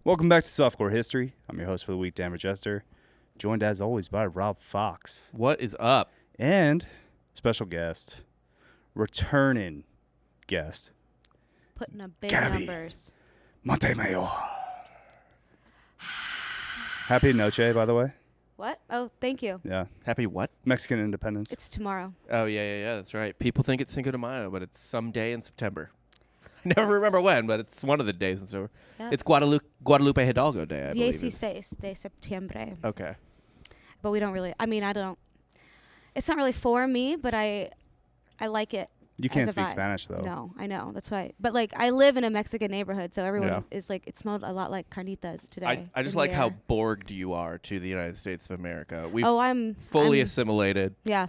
Welcome back to Softcore History. I'm your host for the week, Dan Regester, joined as always by Rob Fox. What is up? And special guest, returning guest, Putting up big Gabby. numbers. Montemayor. Happy Noche, by the way. What? Oh, thank you. Yeah. Happy what? Mexican independence. It's tomorrow. Oh, yeah, that's right. People think it's Cinco de Mayo, but it's some day in September. I never remember when, but it's one of the days in September. Yep. It's Guadalupe Hidalgo Day, I believe. 16 de septiembre. Okay. But we don't really, I don't, it's not really for me, but I like it. You can't as a speak vibe. Spanish, though. No, I know. That's why. But like, I live in a Mexican neighborhood, so everyone Yeah. is like, it smelled a lot like carnitas today. I just in like the how air. Borged you are to the United States of America. We've I'm fully I'm- assimilated Yeah.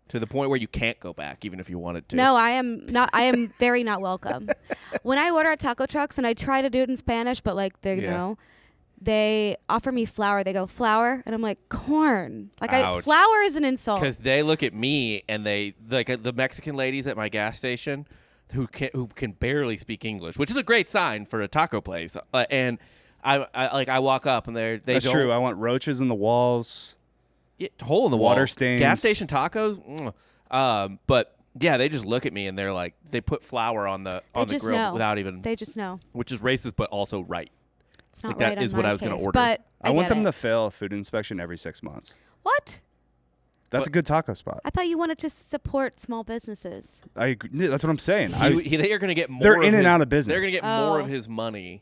to the point where you can't go back, even if you wanted to. No, I am not. I am very not welcome. When I order at taco trucks and I try to do it in Spanish, but like they they offer me flour. They go flour, and I'm like corn. Like Ouch. flour is an insult. Because they look at me and they like the Mexican ladies at my gas station who can barely speak English, which is a great sign for a taco place. And I walk up and they That's don't, true. I want roaches in the walls. Yeah, hole in the Water wall. stains. Gas station tacos. But yeah, they just look at me and they're like, they put flour on the just grill know. without even, They just know which is racist but also right. it's not Like, that right on is what my I was gonna case, order. But I want get them it. to fail a food inspection every 6 months. What? That's What? a good taco spot. I thought you wanted to support small businesses. I agree. That's what I'm saying. They are going to get more. They're of in and his- out of business. They're going to get more Oh. of his money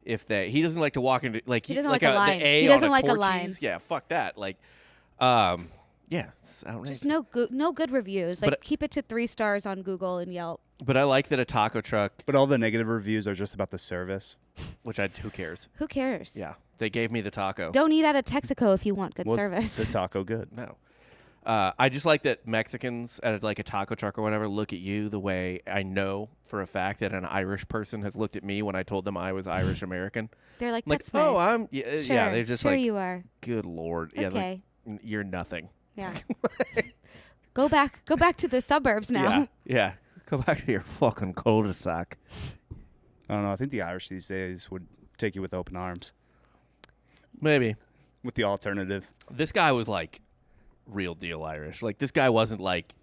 if they. He doesn't like to walk into like He doesn't like a a line. The A He on doesn't a like a Torchy's. line. Yeah, fuck that. Like, yeah, it's outrageous. Just no good reviews. Like But- keep it to 3 stars on Google and Yelp. But I like that a taco truck, but all the negative reviews are just about the service. who cares? Who cares? Yeah, they gave me the taco. Don't eat at a Texaco if you want good Was service. the taco good? No. I just like that Mexicans at like a taco truck or whatever look at you the way I know for a fact that an Irish person has looked at me when I told them I was Irish American. They're like, Like, that's oh, nice. I'm yeah, Sure, yeah. They're just sure like, you are. good lord, yeah, like, Okay. you're nothing. Yeah. Go back to the suburbs now. Yeah. Go back to your fucking cul-de-sac. I don't know. I think the Irish these days would take you with open arms. Maybe. With the alternative. This guy was like real deal Irish. Like this guy wasn't like,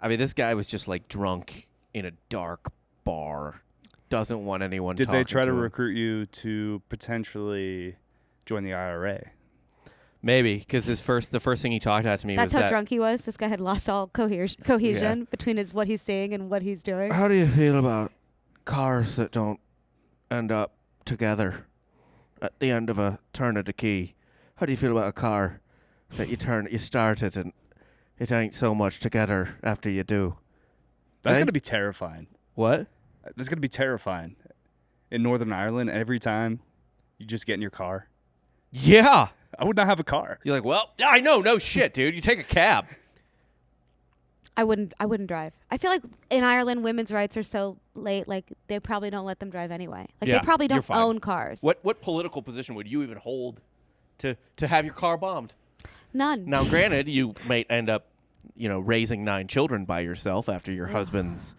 I mean, this guy was just like drunk in a dark bar. Doesn't want anyone Did talking they try to him. recruit you to potentially join the IRA? Maybe, because the first thing he talked out to me That's was how that. drunk he was. This guy had lost all cohesion between what he's saying and what he's doing. How do you feel about cars that don't end up together at the end of a turn of the key? How do you feel about a car that you start it and it ain't so much together after you do? That's Hey? going to be terrifying. What? That's going to be terrifying. In Northern Ireland, every time you just get in your car. Yeah. I would not have a car. You're like, well, yeah, I know, no shit, dude. You take a cab. I wouldn't drive. I feel like in Ireland, women's rights are so late. Like they probably don't let them drive anyway. Like Yeah, they probably you're don't fine. own cars. What political position would you even hold to have your car bombed? None. Now, granted, you may end up, raising 9 children by yourself after your husband's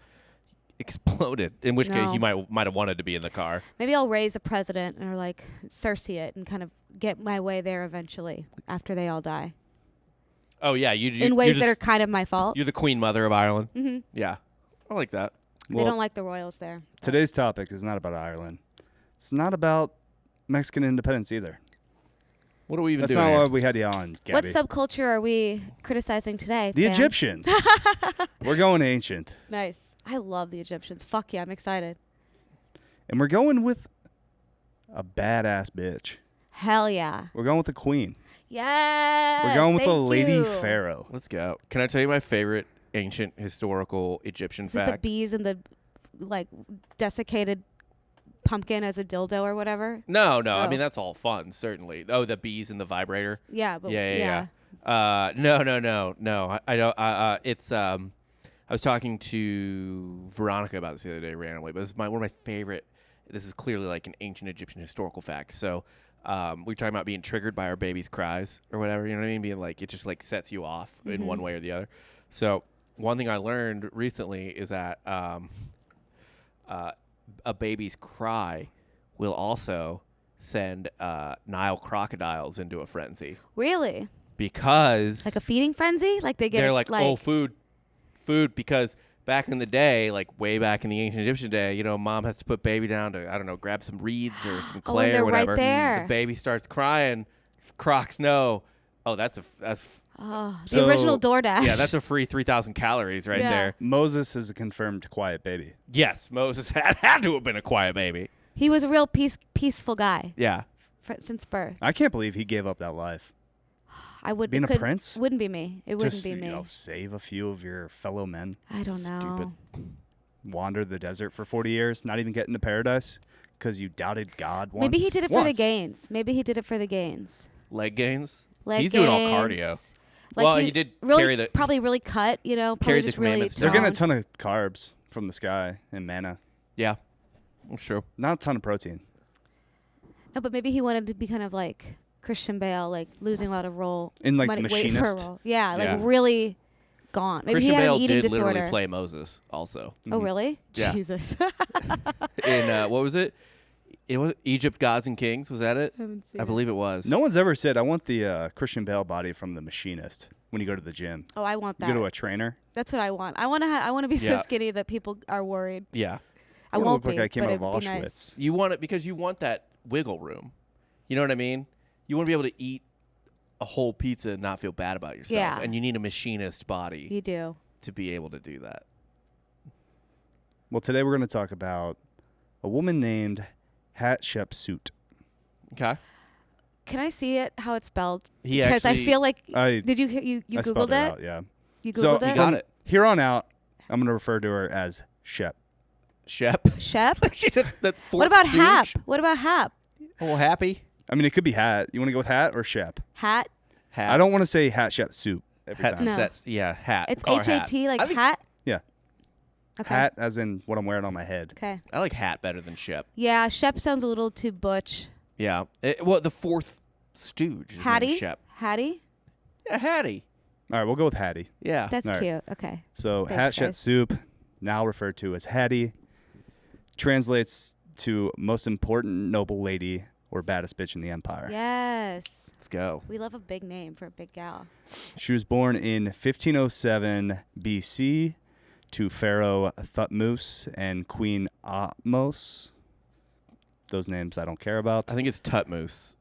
exploded. In which case, No. you might have wanted to be in the car. Maybe I'll raise a president or like Cersei it and kind of get my way there eventually after they all die. Oh yeah, In ways that are kind of my fault. You're the Queen Mother of Ireland. Mm-hmm. Yeah, I like that. They don't like the royals there. Today's topic is not about Ireland. It's not about Mexican independence either. What are we even That's doing not here? why we had you on, What Gabby. subculture are we criticizing today? The Bam? Egyptians. We're going ancient. Nice. I love the Egyptians. Fuck yeah, I'm excited. And we're going with a badass bitch. Hell yeah. We're going with the queen. Yes. We're going with the thank Lady you. Pharaoh. Let's go. Can I tell you my favorite ancient historical Egyptian Is this the fact? bees and the like desiccated pumpkin as a dildo or whatever? No. I Oh. mean, that's all fun, certainly. Oh, the bees and the vibrator. Yeah, but Yeah. No. I don't. It's. I was talking to Veronica about this the other day randomly, but this is one of my favorite. This is clearly like an ancient Egyptian historical fact. So, we're talking about being triggered by our baby's cries or whatever. You know what I mean? Being like, it just like sets you off in one way or the other. So, one thing I learned recently is that a baby's cry will also send Nile crocodiles into a frenzy Really? because Like a feeding frenzy? Like they get they're like, oh, food, because back in the day, like way back in the ancient Egyptian day, you know, mom has to put baby down to, I don't know, grab some reeds or some Oh, clay and they're or whatever. right there. The baby starts crying. Crocs know. Oh, that's Oh, the So- original DoorDash. yeah, that's a free 3,000 calories right Yeah. there. Moses is a confirmed quiet baby. Yes, Moses had to have been a quiet baby. He was a real peaceful guy Yeah. since birth. I can't believe he gave up that life. I would Being a prince? Wouldn't be me. It wouldn't Just, be me. You know, save a few of your fellow men. I don't know. Stupid. Wander the desert for 40 years, not even get into paradise because you doubted God once. Maybe he did it for the Once. gains. Maybe he did it for the gains. Leg gains. Leg He's doing all gains. cardio. Like Well, he did really, carry the- probably really cut. You know, probably Carried the just really commandments They're down. getting a toned. ton of carbs from the sky and manna. Yeah. I'm sure. Not a ton of protein. No, but maybe he wanted to be kind of like Christian Bale, like losing a lot of role In, like, money, weight for a Machinist? role. Yeah, like Yeah. really gone. Maybe Christian he had Bale an eating did disorder. literally play Moses also. Oh, really? Yeah. Jesus. In what was it? It was Egypt Gods and Kings. Was that it? I believe it was. No one's ever said, I want the Christian Bale body from the Machinist when you go to the gym. Oh, I want You that. go to a trainer. That's what I want. I want to. I want to be so Yeah. skinny that people are worried. Yeah. I I won't look be. like I came but out of it'd be Auschwitz. nice. You want it because you want that wiggle room. You know what I mean? You want to be able to eat a whole pizza and not feel bad about yourself. Yeah. And you need a machinist body You do. to be able to do that. Well, today we're going to talk about a woman named Hatshepsut. Okay. Can I see it? How it's spelled? He Because I actually- feel like. I Did you you I spelled googled it it? out, yeah. You So googled it. got from it. here on out, I'm going to refer to her as Shep. Shep. Shep. She's that What about stooge. Hap? What about Hap? Oh, happy. I mean, it could be Hat. You want to go with Hat or Shep? Hat. Hat. I don't want to say Hatshepsut every Hat time. No. set. Yeah, hat. It's Call her hat. HAT, like I think- hat. Yeah. Okay. Hat as in what I'm wearing on my head. Okay. I like hat better than Shep. Yeah, Shep sounds a little too butch. Yeah. Well, the fourth stooge. His name is Hattie. Shep. Hattie. Yeah, Hattie. All right, we'll go with Hattie. Yeah. That's All right. cute. Okay. So Thanks, guys. Hatshepsut, now referred to as Hattie, translates to most important noble lady or baddest bitch in the empire. Yes. Let's go. We love a big name for a big gal. She was born in 1507 BC to Pharaoh Thutmose and Queen Ahmose. Those names I don't care about. I think it's Tutmose,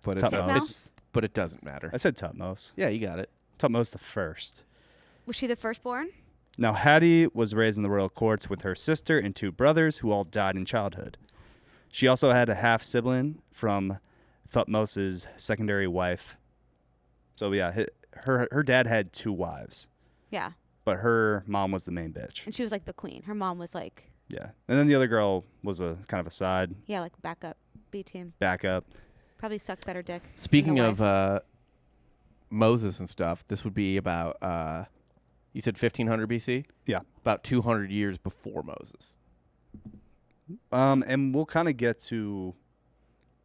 but it, Tutmose. Titmouse? but it doesn't matter. I said Thutmose. Yeah, you got it. Thutmose the first. Was she the firstborn? Now, Hattie was raised in the royal courts with her sister and two brothers who all died in childhood. She also had a half-sibling from Thutmose's secondary wife. So, yeah, her dad had two wives, Yeah. but her mom was the main bitch. And she was like the queen. Her mom was like, Yeah. And then the other girl was a kind of a side yeah, like backup, B team. backup. Probably sucked better dick. than Speaking her of wife. Moses and stuff, this would be about, you said 1500 BC? Yeah. About 200 years before Moses. And we'll kind of get to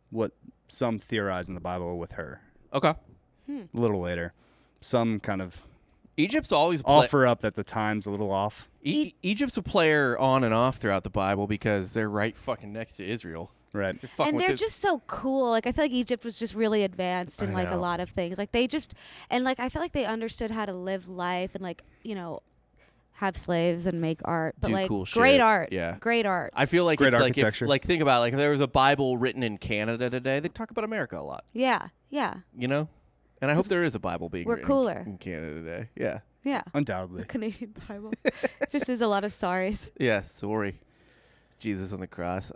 what some theorize in the Bible with her Okay. a little later. Some kind of Egypt's always offer up that the time's a little off. Egypt's a player on and off throughout the Bible because they're right fucking next to Israel. Right. They're fucking And with they're this- just so cool. Like I feel like Egypt was just really advanced in I like a know. lot of things. Like they just and like I feel like they understood how to live life and like, you know, have slaves and make art. But Do like cool great shit. art. Yeah. Great art. I feel like Great it's like if, architecture. like think about it, like if there was a Bible written in Canada today, they talk about America a lot, Yeah. Yeah. you know? And I hope there is a Bible being we're written cooler. in Canada today. Yeah. Yeah. Undoubtedly. Canadian Bible. Just is a lot of sorries Yeah, sorry. Jesus on the cross.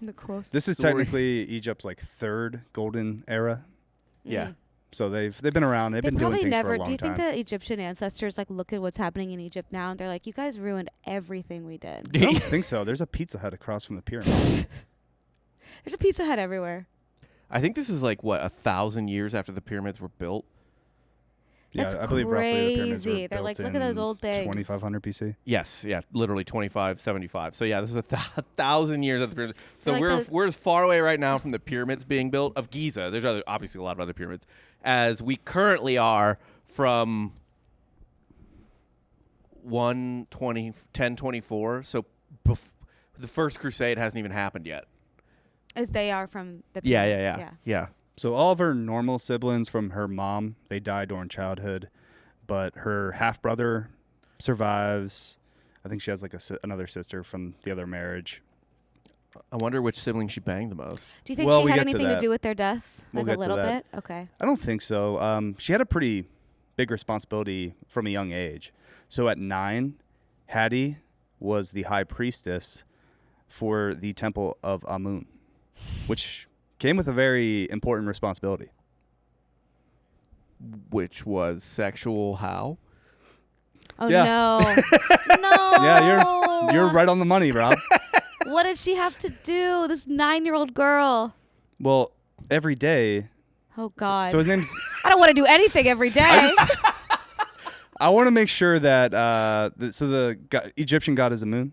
in the quotes. This is Sorry. technically Egypt's like third golden era. Yeah. So they've been around. They've They been doing probably things for never. a long Do you think time. the Egyptian ancestors like look at what's happening in Egypt now and they're like, "You guys ruined everything we did." I don't think so. There's a Pizza Hut across from the pyramid. There's a Pizza Hut everywhere. I think this is like what 1,000 years after the pyramids were built. Yeah, That's I believe roughly the pyramids were crazy. They're built like, look at those in old things. 2500 BC. Yes, yeah, literally 2575. So yeah, this is 1,000 years after the pyramids. So Like those- we're as far away right now from the pyramids being built of Giza. There's obviously a lot of other pyramids as we currently are from 1024. So the first crusade hasn't even happened yet. As they are from the Yeah. So all of her normal siblings from her mom, they died during childhood, but her half brother survives. I think she has like another sister from the other marriage. I wonder which sibling she banged the most. Do you think Well, she we had get to anything to that. do with their deaths? We'll Like get a to little that. bit? Okay. I don't think so. She had a pretty big responsibility from a young age. So at 9, Hattie was the high priestess for the temple of Amun, which came with a very important responsibility. Which was sexual how? Oh Yeah. no. No. Yeah, you're right on the money, Rob. What did she have to do? This 9-year-old girl. Well, every day. Oh God. So his name's. I don't want to do anything every day. I want to make sure that the Egyptian god is Amun,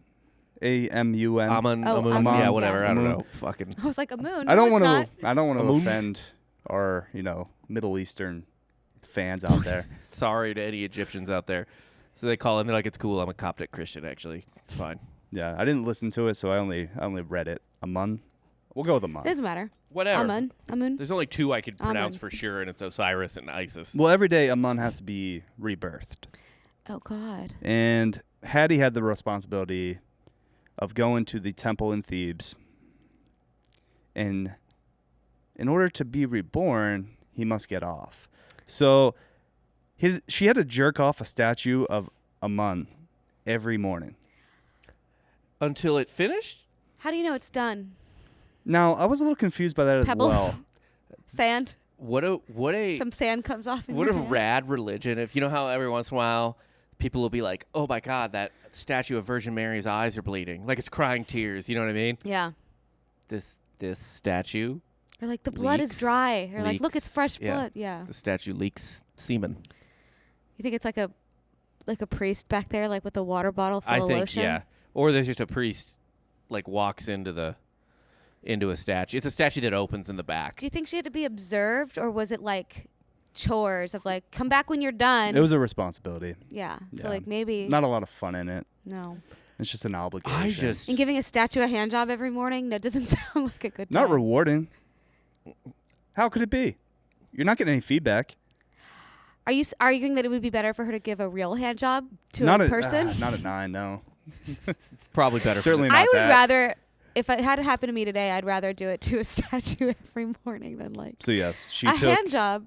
Amun. Amun. Oh, Amun. Amun. Yeah, whatever. I don't Amun. know. Fucking. I was like a moon. I don't want want to. to. I don't want to Amun? offend our Middle Eastern fans out there. Sorry to any Egyptians out there. So they call it. They're like, it's cool. I'm a Coptic Christian. Actually, it's fine. Yeah, I didn't listen to it, so I only read it. Amun. We'll go with Amun. It doesn't matter. Whatever. Amun. There's only 2 I could pronounce Amun. for sure, and it's Osiris and Isis. Well, every day Amun has to be rebirthed, Oh God. and Hattie had the responsibility of going to the temple in Thebes, and in order to be reborn, he must get off. So she had to jerk off a statue of Amun every morning. Until it finished? How do you know it's done? Now, I was a little confused by that as Pebbles. well. Sand. What a Some sand comes off. In what a your hand. rad religion. If you know how every once in a while people will be like, "Oh my God, that statue of Virgin Mary's eyes are bleeding, like it's crying tears." You know what I mean? Yeah. This statue, Or like the blood is Leaks. dry. Or like, look, it's Leaks. fresh Yeah. blood. Yeah. the statue leaks semen. You think it's like a priest back there, like with a water bottle full I of think lotion? yeah. Or there's just a priest like walks into a statue. It's a statue that opens in the back. Do you think she had to be observed, or was it like chores of like, come back when you're done? It was a responsibility. Yeah. So Yeah. like maybe Not a lot of fun in it. no. It's just an obligation. I just And giving a statue a hand job every morning, that doesn't sound like a good Not time. rewarding. How could it be? You're not getting any feedback. Are you arguing that it would be better for her to give a real hand job to Not a at person? not at 9, no. probably better. Certainly For not I would that. rather, if it had happened to me today, I'd rather do it to a statue every morning than like So yes, she a took hand job.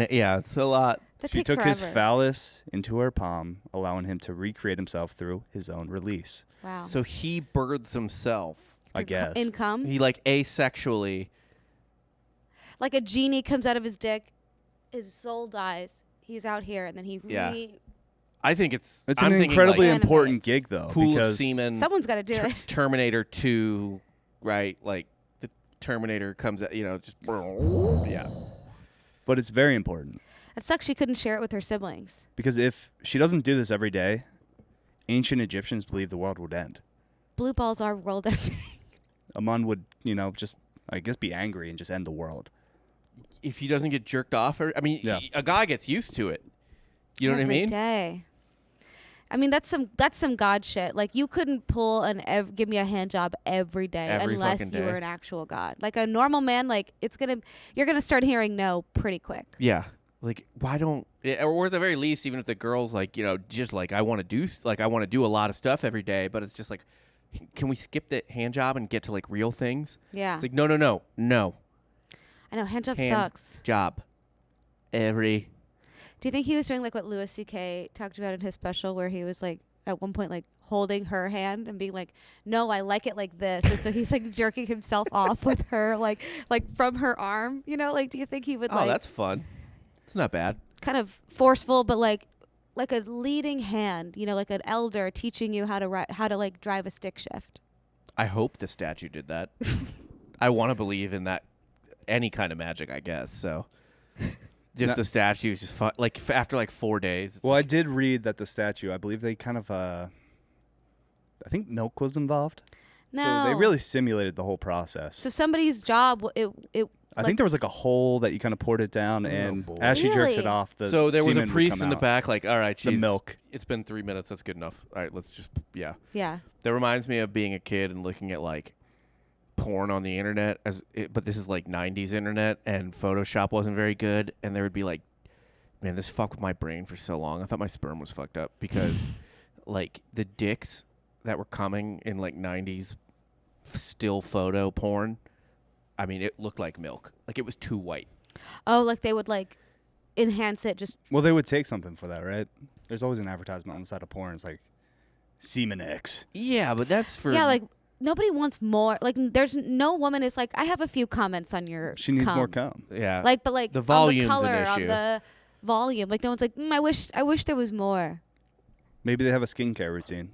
yeah, it's a lot. That she takes took forever. his phallus into her palm, allowing him to recreate himself through his own release. Wow. So he births himself. I guess. Income. He like asexually. Like a genie comes out of his dick, his soul dies. He's out here, and then he Yeah. I think it's. It's I'm an thinking, incredibly like, Animates. important gig though, pool of because semen. someone's got to do it. Terminator 2, right? Like the Terminator comes out, just yeah. but it's very important It sucks she couldn't share it with her siblings. because if she doesn't do this every day, ancient Egyptians believed the world would end. Blue balls are world ending. Amun would, just I guess be angry and just end the world. If he doesn't get jerked off, Yeah. a guy gets used to it. You know what I Every mean? day. I mean, that's some god shit. Like you couldn't pull give me a hand job every day Every unless fucking you day. were an actual god. Like a normal man, like you're gonna start hearing no pretty quick. Yeah. Like why don't or at the very least, even if the girl's like, just like I want to do a lot of stuff every day, but it's just like, can we skip the hand job and get to like real things? Yeah. It's like no. I know hand job Hand sucks. Job. Every Do you think he was doing like what Louis C.K. talked about in his special, where he was like at one point like holding her hand and being like, "No, I like it like this," and so he's like jerking himself off with her, like from her arm. Like do you think he would Oh, that's fun. It's not bad. kind of forceful, but like a leading hand, like an elder teaching you how to like drive a stick shift? I hope the statue did that. I want to believe in that any kind of magic, I guess. So just the statue is just fun. Like after like 4 days. Well, I did read that the statue, I believe they kind of I think milk was involved. No. So they really simulated the whole process. So somebody's job, I think there was like a hole that you kind of poured it down, and boy. as she jerks it Really? off, the So there was a semen would priest come in the out. back, like, all right, The milk. It's been 3 minutes. That's good enough. All right, let's just, yeah. yeah. That reminds me of being a kid and looking at like porn on the internet, but this is like 90s internet, and Photoshop wasn't very good, and there would be like, man, this fucked with my brain for so long. I thought my sperm was fucked up because like the dicks that were coming in like 90s still photo porn, I mean, it looked like milk. Like it was too white. Oh, like they would like enhance it just. Well, they would take something for that, right? There's always an advertisement on the side of porn. It's like Semen X. Yeah, but that's for... Yeah, like nobody wants more. Like there's no woman is like, I have a few comments on your She needs cum. more cum. Yeah. Like, but like the volume's on the color, an issue. on the volume. Like no one's like, I wish there was more. Maybe they have a skincare routine.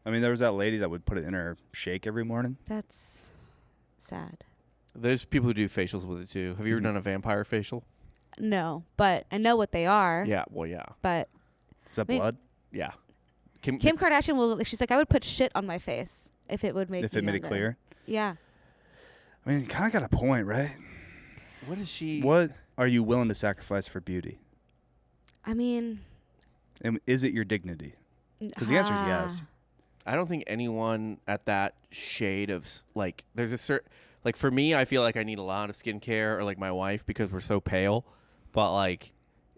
I mean, there was that lady that would put it in her shake every morning. That's sad. There's people who do facials with it too. Have you ever done a vampire facial? No, but I know what they are. Yeah, well, yeah. But Is that Maybe- blood? Yeah. Kim Kardashian will. She's like, I would put shit on my face if it would make. If me it made it younger." clear. Yeah. I mean, you kind of got a point, right? What is she... What are you willing to sacrifice for beauty? I mean. And is it your dignity? Because the answer is yes. I don't think anyone at that shade of like, there's a certain, like for me, I feel like I need a lot of skincare, or like my wife, because we're so pale. But like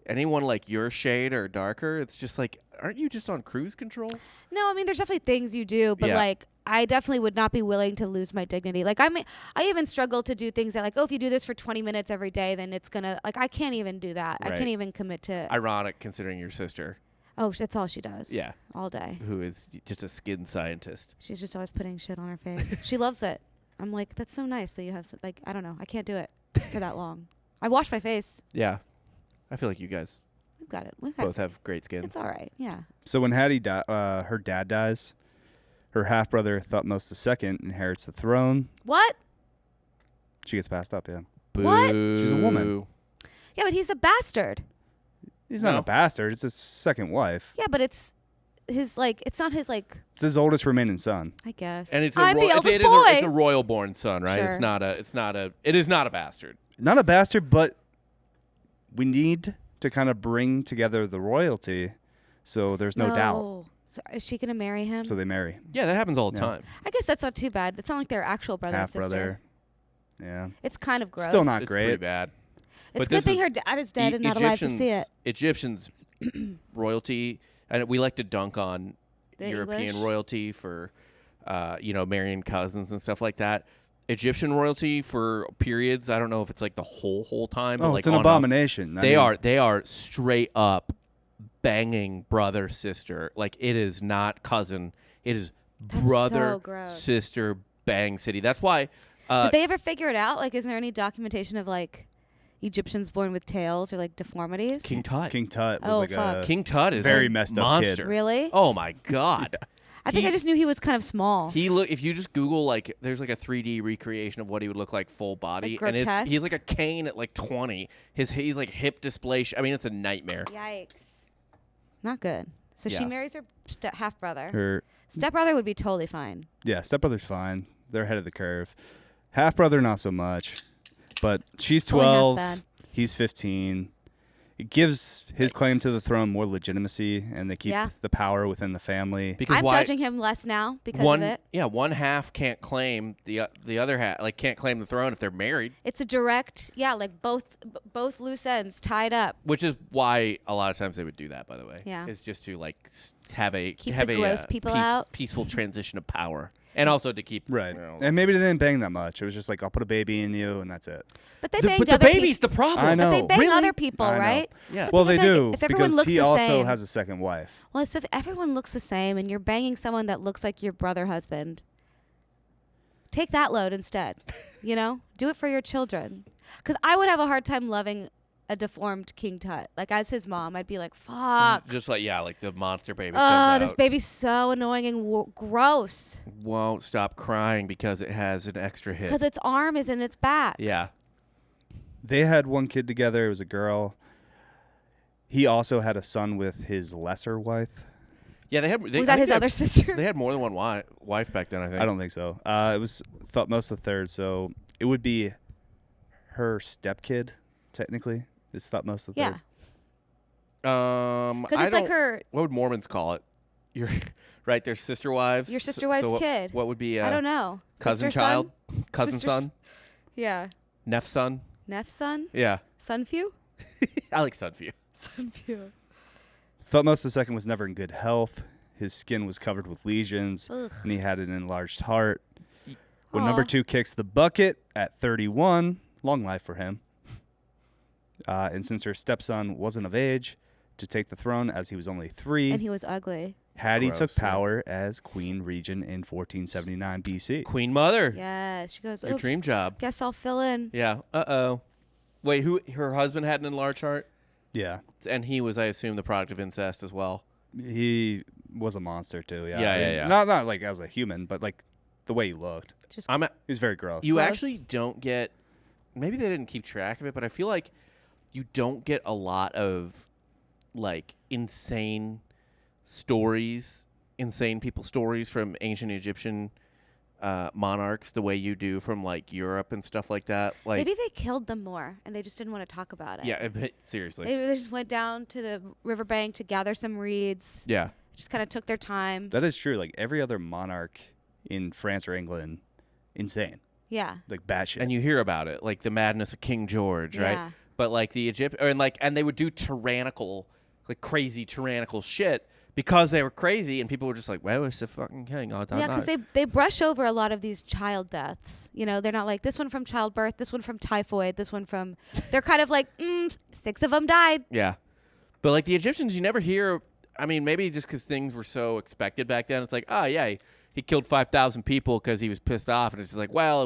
anyone like your shade or darker, it's just like, aren't you just on cruise control? No, I mean, there's definitely things you do, but Yeah. like, I definitely would not be willing to lose my dignity. Like, I even struggle to do things that like, oh, if you do this for 20 minutes every day, then it's gonna like, I can't even do that. I Right. can't even commit to. Ironic considering your sister, Oh, that's all she does. Yeah. All day. who is just a skin scientist. She's just always putting shit on her face. She loves it. I'm like, that's so nice that you have, like, I don't know. I can't do it for that long. I wash my face. Yeah. I feel like you guys We've got it. We've got both have great skin. It's all right. Yeah. So when Hattie her dad dies, her half-brother Thutmose II inherits the throne. What? She gets passed up, yeah. What? She's a woman. Yeah, but he's a bastard. He's not No. a bastard. It's his second wife. Yeah, but it's his, like, it's not his, like, It's his oldest remaining son. I guess. And it's I'm the eldest it is boy. it's a royal born son, right? Sure. It is not a bastard. Not a bastard, but we need to kind of bring together the royalty so there's no doubt. So is she going to marry him? So they marry. Yeah, that happens all the Yeah. time. I guess that's not too bad. It's not like they're actual brother and Half-brother. sister. Yeah. It's kind of gross. Still not It's great. pretty bad. It's but a good this thing is- her dad is dead and not alive to see it. Egyptians royalty, and we like to dunk on The European English? royalty for, marrying cousins and stuff like that. Egyptian royalty for periods, I don't know if it's like the whole time. But Oh, like it's an on and off. abomination. They are straight up banging brother sister. Like it is not cousin. It is That's brother so gross. sister bang city. That's why. Did they ever figure it out? Like, is there any documentation of, like, Egyptians born with tails or, like, deformities? King Tut. King Tut was Oh, like fuck. a King Tut is very a messed up monster. kid. Really? Oh my god. I think I just knew he was kind of small. If you just Google like, there's like a 3D recreation of what he would look like full body, Like and grotesque? he's like a Kane at like 20. He's like hip dysplasia. I mean, it's a nightmare. Yikes. Not good. So she Yeah. marries her half brother. her Step brother would be totally fine. stepbrother's fine. They're ahead of the curve. Half brother not so much. But she's Only half 12. bad. He's 15. It gives his claim to the throne more legitimacy, and they keep Yeah. the power within the family. Because I'm why judging him less now because one of it. one half can't claim the other half, like can't claim the throne if they're married, It's a direct, like both loose ends tied up. which is why a lot of times they would do that. By the way, Yeah. is just to like have a Keep have the a gross people out. peaceful transition of power, and also to keep Right. you know, And maybe they didn't bang that much. It was just like, I'll put a baby in you, and that's it. But they the, banged but the other baby's people. the problem. I know. But they bang Really? other people, I know. right? Yeah. It's Well, like they if, do, if everyone because looks he the also same. has a second wife. Well, so if everyone looks the same and you're banging someone that looks like your brother husband, take that load instead. You know, do it for your children. Because I would have a hard time loving a deformed King Tut. Like as his mom, I'd be like, "Fuck, just like like the monster baby oh, comes this out, baby's so annoying and gross." won't stop crying because it has an extra hip. Because its arm is in its back. Yeah. They had one kid together. It was a girl. He also had a son with his lesser wife. Yeah, they had. Was that his other sister? They had more than one wife back then, I think. I don't think so. It was Thutmose III, so it would be her stepkid, technically, is Thutmose III. Yeah. I Because it's like don't- her. What would Mormons call it? Your right? Their sister wives. Your sister wife's what, kid. What would be I don't know. cousin Sister, child? son? Cousin Sister, son? Yeah. Neph son? Neph son? Yeah. Sonfew? I like Sunview. Sonfew. Thutmose II was never in good health. His skin was covered with lesions, Ugh. and he had an enlarged heart. When Aw. number 2 kicks the bucket at 31, long life for him. And since her stepson wasn't of age to take the throne, as he was only 3, And he was ugly. Hattie Gross, took yeah. power as Queen Regent in 1479 BC. Queen Mother. Yes. She goes, Your oops, dream job. guess I'll fill in. Yeah. Uh-oh. Wait, her husband had an enlarged heart? Yeah. And he was, I assume, the product of incest as well. He was a monster too. Yeah. Yeah, I mean, yeah. Not like as a human, but like the way he looked. Just He He was very gross. You Gross. actually don't get, maybe they didn't keep track of it, but I feel like you don't get a lot of like insane stories, insane people stories from ancient Egyptian monarchs the way you do from like Europe and stuff like that. Like, maybe they killed them more and they just didn't want to talk about it. yeah, seriously. Maybe they just went down to the riverbank to gather some reeds. Yeah. Just kind of took their time. That is true. Like every other monarch in France or England, insane. Yeah. Like batshit. And you hear about it, like the madness of King George, right? Yeah. But like the and they would do tyrannical, like crazy tyrannical shit because they were crazy, and people were just like, "Well, it's the fucking king." Oh, Yeah, because they brush over a lot of these child deaths. You know, they're not like this one from childbirth, this one from typhoid, this one from. They're kind of like 6 of them died. Yeah, but like the Egyptians, you never hear. I mean, maybe just because things were so expected back then, it's like, oh yeah, he killed 5,000 people because he was pissed off, and it's just like, well,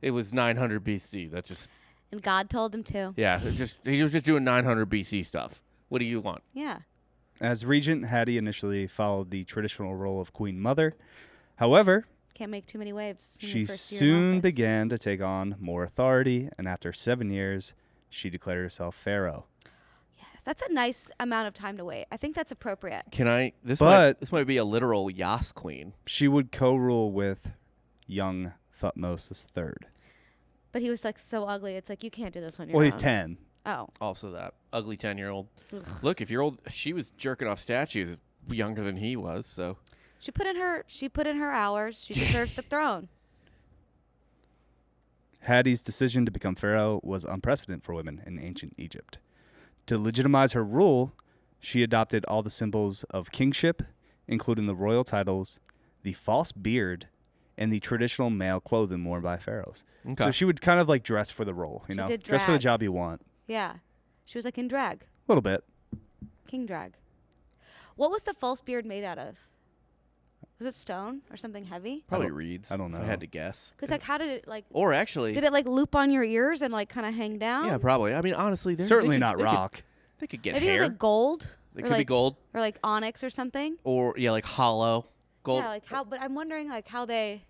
it was 900 BC. That just And God told him to. he was just doing 900 BC stuff. What do you want? Yeah. As regent, Hattie initially followed the traditional role of Queen Mother. However, Can't make too many waves. in she your first year in soon office. began to take on more authority, and after 7 years, she declared herself Pharaoh. Yes, that's a nice amount of time to wait. I think that's appropriate. Can I? This might be a literal Yas queen. She would co-rule with young Thutmose III. But he was like so ugly. It's like you can't do this on your Well, own. he's 10. Oh. Also, that ugly 10-year-old. Ugh. Look, if you're old, she was jerking off statues younger than he was. So She put in her hours. She deserves the throne. Hattie's decision to become pharaoh was unprecedented for women in ancient Egypt. To legitimize her rule, she adopted all the symbols of kingship, including the royal titles, the false beard, and the traditional male clothing worn by pharaohs. okay. So she would kind of like dress for the role, you She know, did dress for the drag. job you want. Yeah. She was like in drag. A little bit. King drag. What was the false beard made out of? Was it stone or something heavy? Probably I don't- reeds. I don't if know. I had to guess. Because like, how did it like? Or actually, Did it like loop on your ears and like kind of hang down? yeah, probably. I mean, honestly, Certainly not rock. They could get Maybe hair. it was like gold. It or could like, be gold, or like onyx or something. or yeah, like hollow gold. Yeah, like how? But I'm wondering like how they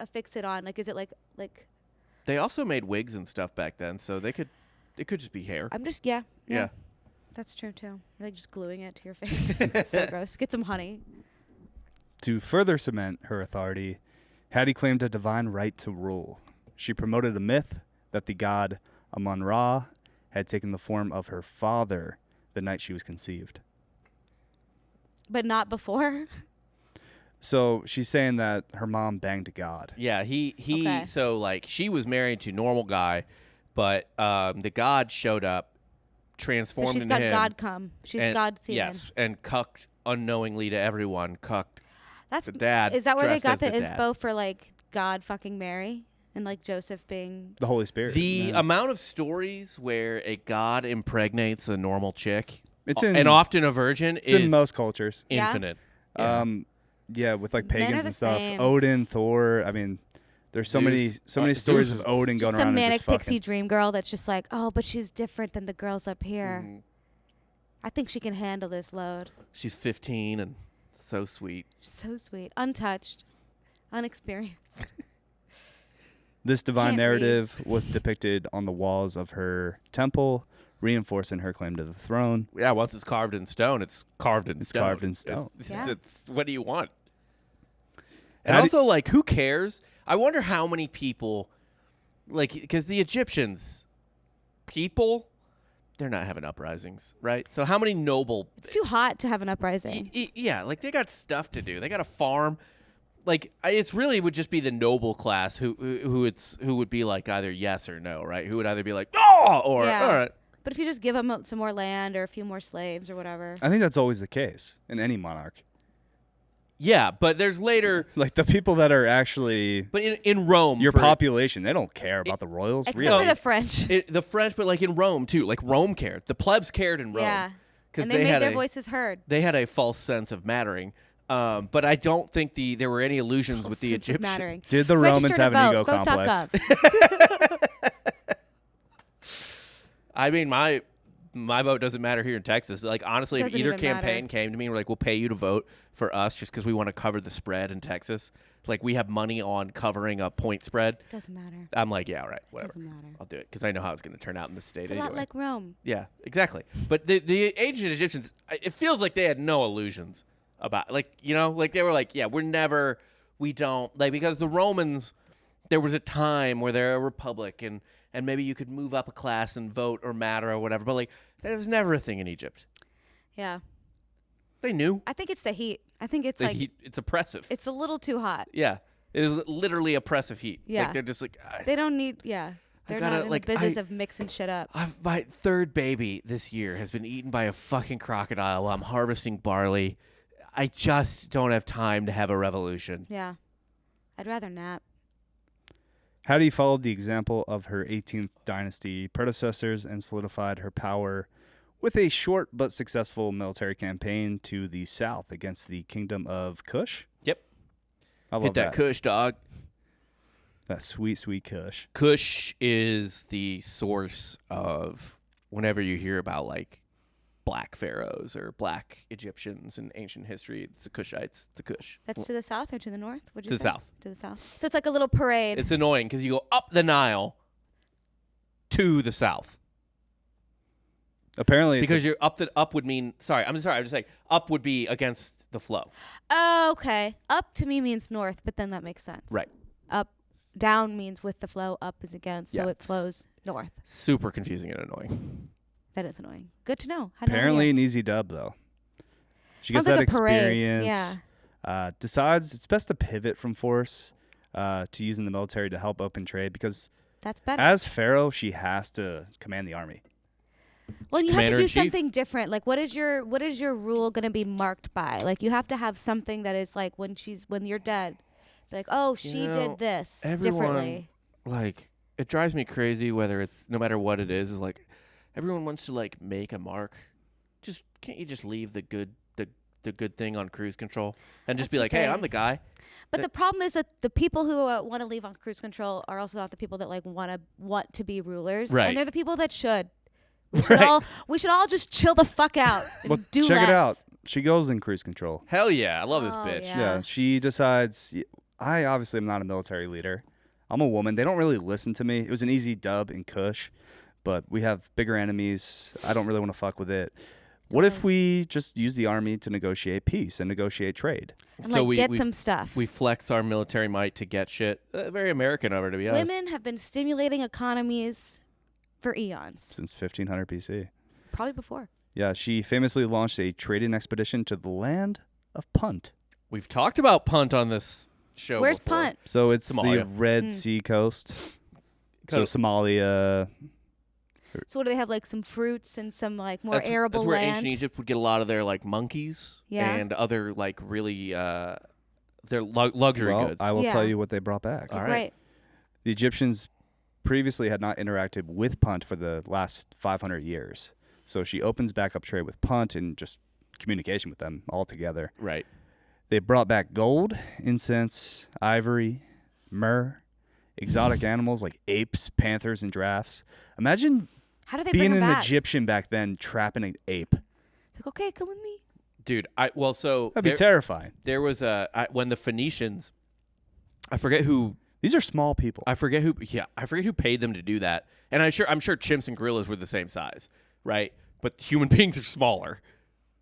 affix it on. Like, is it like? They also made wigs and stuff back then, so it could just be hair. I'm just Yeah. That's true too. You're like just gluing it to your face. It's so gross. Get some honey. To further cement her authority, Hattie claimed a divine right to rule. She promoted a myth that the god Amun-Ra had taken the form of her father the night she was conceived. But not before. So she's saying that her mom banged a god. Yeah, he Okay. So like she was married to a normal guy, but the god showed up, So transformed she's into got him. God come. She's and- God semen. Yes, and cucked unknowingly to everyone. Cucked That's the dad. Is that where they dressed got as the dad. inspo for like God fucking Mary and like Joseph being? The Holy Spirit. The Yeah. amount of stories where a god impregnates a normal chick, It's in, and often a virgin, it's is in most cultures. Yeah? infinite. Yeah. Yeah, with like Men are pagans the and stuff. same. Odin, Thor. I mean, there's so many Zeus. stories Zeus of is Odin Just going some around manic and just fucking. pixie dream girl that's just like, oh, but she's different than the girls up here. Mhm. I think she can handle this load. She's 15 and so sweet. So sweet, untouched, unexperienced. This divine Can't read. narrative was depicted on the walls of her temple, reinforcing her claim to the throne. Yeah, once it's carved in stone, it's carved in It's stone. carved in stone. Yeah. It's what do you want? And How do- also, like, who cares? I wonder how many people, like, because the Egyptians, people, they're not having uprisings, right? So how many noble? It's too hot to have an uprising. Yeah, like they got stuff to do. They got a farm. Like it's really would just be the noble class who would be like either yes or no, right? Who would either be like oh or Yeah. all right. But if you just give them some more land or a few more slaves or whatever. I think that's always the case in any monarch. Yeah, but there's later. Like the people that are actually But in Rome, your population, they don't care about the royals. Except Really, for the French. the French, but like in Rome too. Like Rome cared. The plebs cared in Rome. Yeah. Because And they made their voices heard. They had a false sense of mattering. But I don't think there were any illusions with the Sense of Egyptians. mattering. did the Register Romans to have an ego vote. complex? Vote.gov. I mean, my vote doesn't matter here in Texas. Like honestly, if Doesn't either even campaign matter. came to me and were like, "We'll pay you to vote for us just because we want to cover the spread in Texas," like we have money on covering a point spread. Doesn't matter. I'm like, yeah, all right, whatever. Doesn't matter. I'll do it because I know how it's going to turn out in the state It's a anyway. lot like Rome. Yeah, exactly. But the ancient Egyptians, it feels like they had no illusions about, like, you know, like they were like, yeah, we don't, like, because the Romans, there was a time where they're a republic and maybe you could move up a class and vote or matter or whatever, but like, that was never a thing in Egypt. Yeah. They knew. I think it's the heat. I think it's like, It's oppressive. it's a little too hot. Yeah. It is literally oppressive heat. Yeah. Like, they're just like, They don't need, yeah. They're gotta, not in like, the business of mixing shit up. my third baby this year has been eaten by a fucking crocodile while I'm harvesting barley. I just don't have time to have a revolution. Yeah. I'd rather nap. Hadi followed the example of her 18th dynasty predecessors and solidified her power with a short but successful military campaign to the south against the kingdom of Kush. Yep. I love Hit that Kush, dog. That sweet, sweet Kush. Kush is the source of whenever you hear about like black pharaohs or black Egyptians in ancient history, it's the Kushites, the Kush. That's to the south or to the north? What'd To you the say? south. To the south. So it's like a little parade. It's annoying because you go up the Nile to the south. Apparently, Because you're up would mean I'm just saying up would be against the flow. Oh, okay. Up to me means north, but then that makes sense. Right. Up, down means with the flow. Up is against, so Yeah. it flows north. Super confusing and annoying. That is annoying. Good to know. Had no apparently idea. an easy dub, though. She gets Sounds that like a parade. experience. Yeah. Decides it's best to pivot from force to using the military to help open trade because That's better. as Pharaoh, she has to command the army. Well, you have to do Commander-in-Chief. something different. Like, what is your rule going to be marked by? Like, you have to have something that is like when you're dead, be like, oh, she know, did this everyone- differently. Like, it drives me crazy whether it's no matter what it is like everyone wants to like make a mark. Just can't you just leave the good thing on cruise control and just That's be the like, hey, thing. I'm the guy. But the problem is that the people who want to leave on cruise control are also not the people that like want to be rulers, Right. and they're the people that should. We should all just chill the fuck out and Well, do check less. it out. She goes in cruise control. Hell yeah, I love this Oh, bitch. yeah. Yeah, she decides. I obviously am not a military leader. I'm a woman. They don't really listen to me. It was an easy dub in Kush, but we have bigger enemies. I don't really want to fuck with it. What if we just use the army to negotiate peace and negotiate trade? And So like get we some stuff. We flex our military might to get shit. Very American of her, to be honest. Women have been stimulating economies for eons, Since 1500 BC. probably before. Yeah, she famously launched a trading expedition to the land of Punt. We've talked about Punt on this show. Where's before. Punt? So it's the Somalia. Red Sea coast. So Somalia. So what do they have? Like some fruits and some like more That's arable where land. ancient Egypt would get a lot of their like monkeys Yeah. and other like really their luxury Well, goods. I will Yeah. tell you what they brought back. Okay, All right. great. The Egyptians previously had not interacted with Punt for the last 500 years. So she opens back up trade with Punt and just communication with them all together. Right. They brought back gold, incense, ivory, myrrh, exotic animals like apes, panthers, and giraffes. Imagine How do they being bring them an back? Egyptian back then trapping an ape. Like, okay, come with me. Dude, so That'd be terrifying. there was when the Phoenicians, I forget who These are small people. I forget who paid them to do that. And I'm sure chimps and gorillas were the same size, right? But human beings are smaller.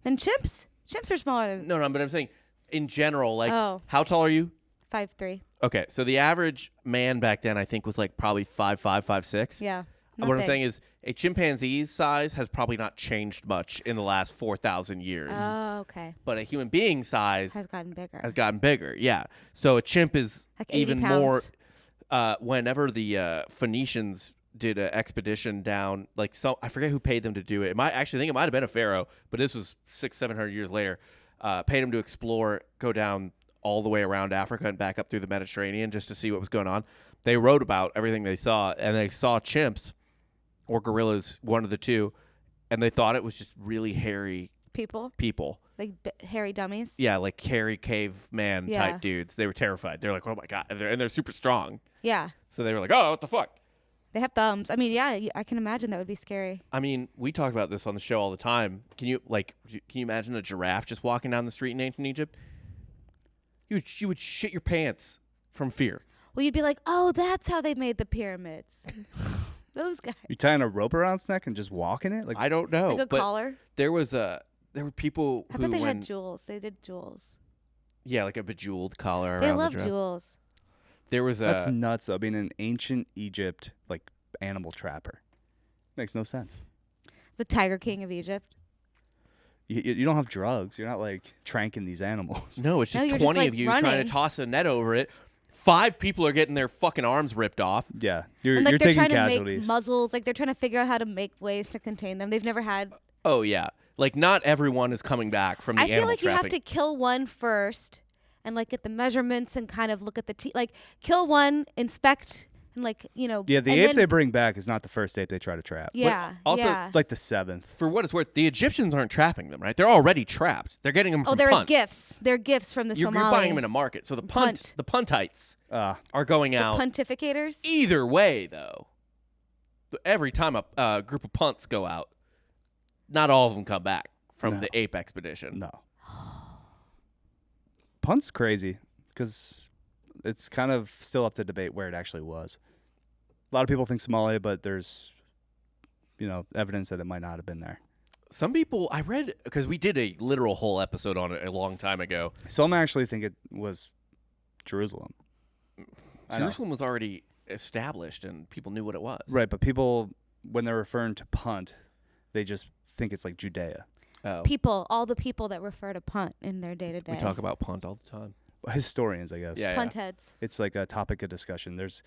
Then chimps. Chimps are smaller than No, but I'm saying in general, like Oh. how tall are you? 5'3". Okay, so the average man back then I think was like probably 5'5", 5'6". Yeah. What I'm saying is a chimpanzee's size has probably not changed much in the last 4,000 years. Oh, okay. But a human being size Has gotten bigger. Yeah. So a chimp is Like 80 even pounds. more. Whenever the Phoenicians did an expedition down, like I forget who paid them to do it. I think it might have been a pharaoh, but this was 600-700 years later. Paid them to explore, go down all the way around Africa and back up through the Mediterranean just to see what was going on. They wrote about everything they saw, and they saw chimps or gorillas, one of the two, and they thought it was just really hairy people. Like hairy dummies. Yeah, like hairy caveman type dudes. They were terrified. They're like, oh my God. And they're super strong. Yeah. So they were like, oh, what the fuck? They have thumbs. I mean, yeah, I can imagine that would be scary. I mean, we talk about this on the show all the time. Can you imagine a giraffe just walking down the street in ancient Egypt? You would shit your pants from fear. Well, you'd be like, oh, that's how they made the pyramids. Those guys. You tying a rope around its neck and just walking it? Like I don't know. Like a collar? There were people I who bet they had jewels. They did jewels. Yeah, like a bejeweled collar They around love the giraffe. jewels. There was that's nuts. I mean, in ancient Egypt, like animal trapper, makes no sense. The Tiger King of Egypt. You don't have drugs. You're not like tranking these animals. No, it's just you're 20 just, of you running. trying to toss a net over it. 5 people are getting their fucking arms ripped off. Yeah, you're And like they're taking trying casualties. to make muzzles. Like they're trying to figure out how to make ways to contain them. They've never had. Oh yeah, like not everyone is coming back from the animal I feel like you have trapping. to kill one first, and like get the measurements and kind of look at the teeth. Like kill one, inspect, and like Yeah, the and ape then- they bring back is not the first ape they try to trap. Yeah. also, yeah. It's like the 7th. For what it's worth, the Egyptians aren't trapping them, right? They're already trapped. They're getting them from there's punt. gifts. They're gifts from the You're Somali. buying them in a market. So the puntites are going out. Pontificators. Either way, though, every time a group of punts go out, not all of them come back from the ape expedition. No. Punt's crazy because it's kind of still up to debate where it actually was. A lot of people think Somalia, but there's, evidence that it might not have been there. Some people, I read, because we did a literal whole episode on it a long time ago. Some actually think it was Jerusalem. Jerusalem was already established and people knew what it was. Right, but people, when they're referring to Punt, they just think it's like Judea. Oh. All the people that refer to punt in their day to day. We talk about punt all the time. Historians, I guess. Yeah. Punt heads. It's like a topic of discussion. There's,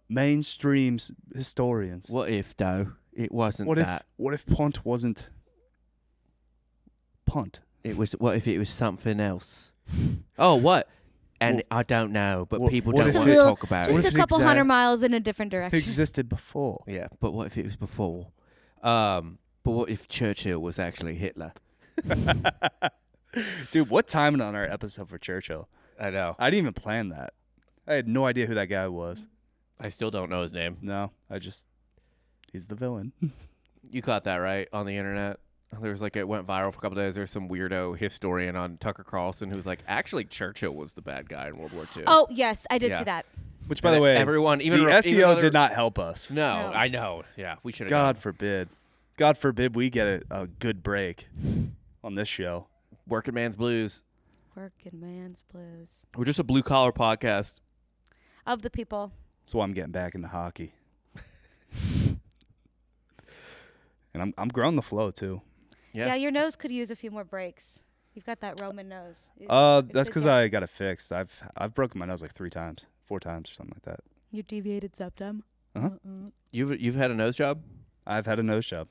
mainstream historians. What if, though, it wasn't What if Punt wasn't Punt? What if it was something else? Oh, what? And I don't know, but people what don't if want it- to talk about Just it. a couple 100 miles in a different It direction. existed before. Yeah, but what if it was before? But what if Churchill was actually Hitler? Dude, what timing on our episode for Churchill? I know. I didn't even plan that. I had no idea who that guy was. I still don't know his name. No, he's the villain. You caught that, right, on the internet? There was it went viral for a couple days. There's some weirdo historian on Tucker Carlson who's like, actually, Churchill was the bad guy in World War II. Oh, yes, I did Yeah. see that. Which, by the way, everyone, the even SEO though did not help us. No, No. I know. Yeah, we should have. God forbid. God forbid we get a good break on this show. Working Man's Blues. Working man's blues. We're just a blue collar podcast. Of the people. That's why I'm getting back into hockey. And I'm growing the flow too. Yeah, your nose could use a few more breaks. You've got that Roman nose. That's because I got it fixed. I've broken my nose like 4 times or something like that. You deviated septum. Uh-huh. You've had a nose job? I've had a nose job,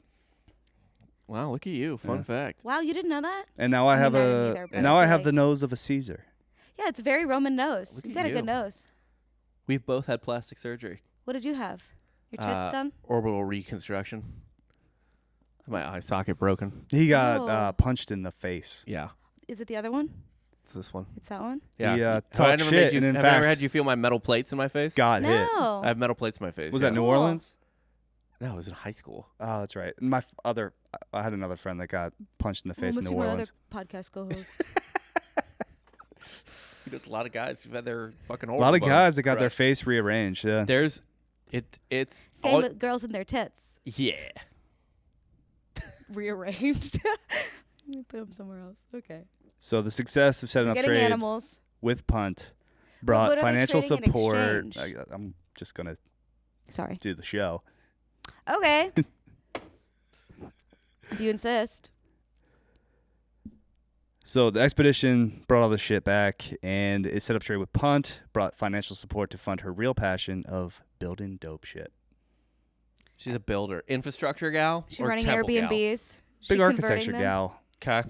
Wow, look at you. Fun fact. Wow, you didn't know that? and now I have mean, I didn't either, but now I I feel have like- the nose of a Caesar. Yeah, it's very Roman nose. Look You at got a you. good nose. We've both had plastic surgery. What did you have? Your tits done? Orbital reconstruction. My eye socket broken. He got Oh. punched in the face. Yeah, Is it the other one? it's this one. It's that one? Yeah. He, Have talked I never shit, made you, and in have I ever fact- had you feel my metal plates in my face? Got hit. No. I have metal plates in my face. Was yeah. that New Cool. Orleans? No, it was in high school. Oh, that's right. And I had another friend that got punched in the face in Must New be my Orleans. other podcast co-host. There's a lot of guys who've had their fucking A lot of orbital guys bones that got their crushed. face rearranged. Yeah. It's Same all, with girls and their tits. yeah. Rearranged. You put them somewhere else. Okay. So the success of setting We're up getting trades animals. with Punt Well, brought what are they financial trading in support. exchange? I'm just gonna Sorry. do the show. Okay. If you insist. So the expedition brought all the shit back, and it set up trade with Punt, brought financial support to fund her real passion of building dope shit. She's a builder. Infrastructure gal? She's or running temple Airbnbs. Big She architecture converting them? gal. Gal? Okay.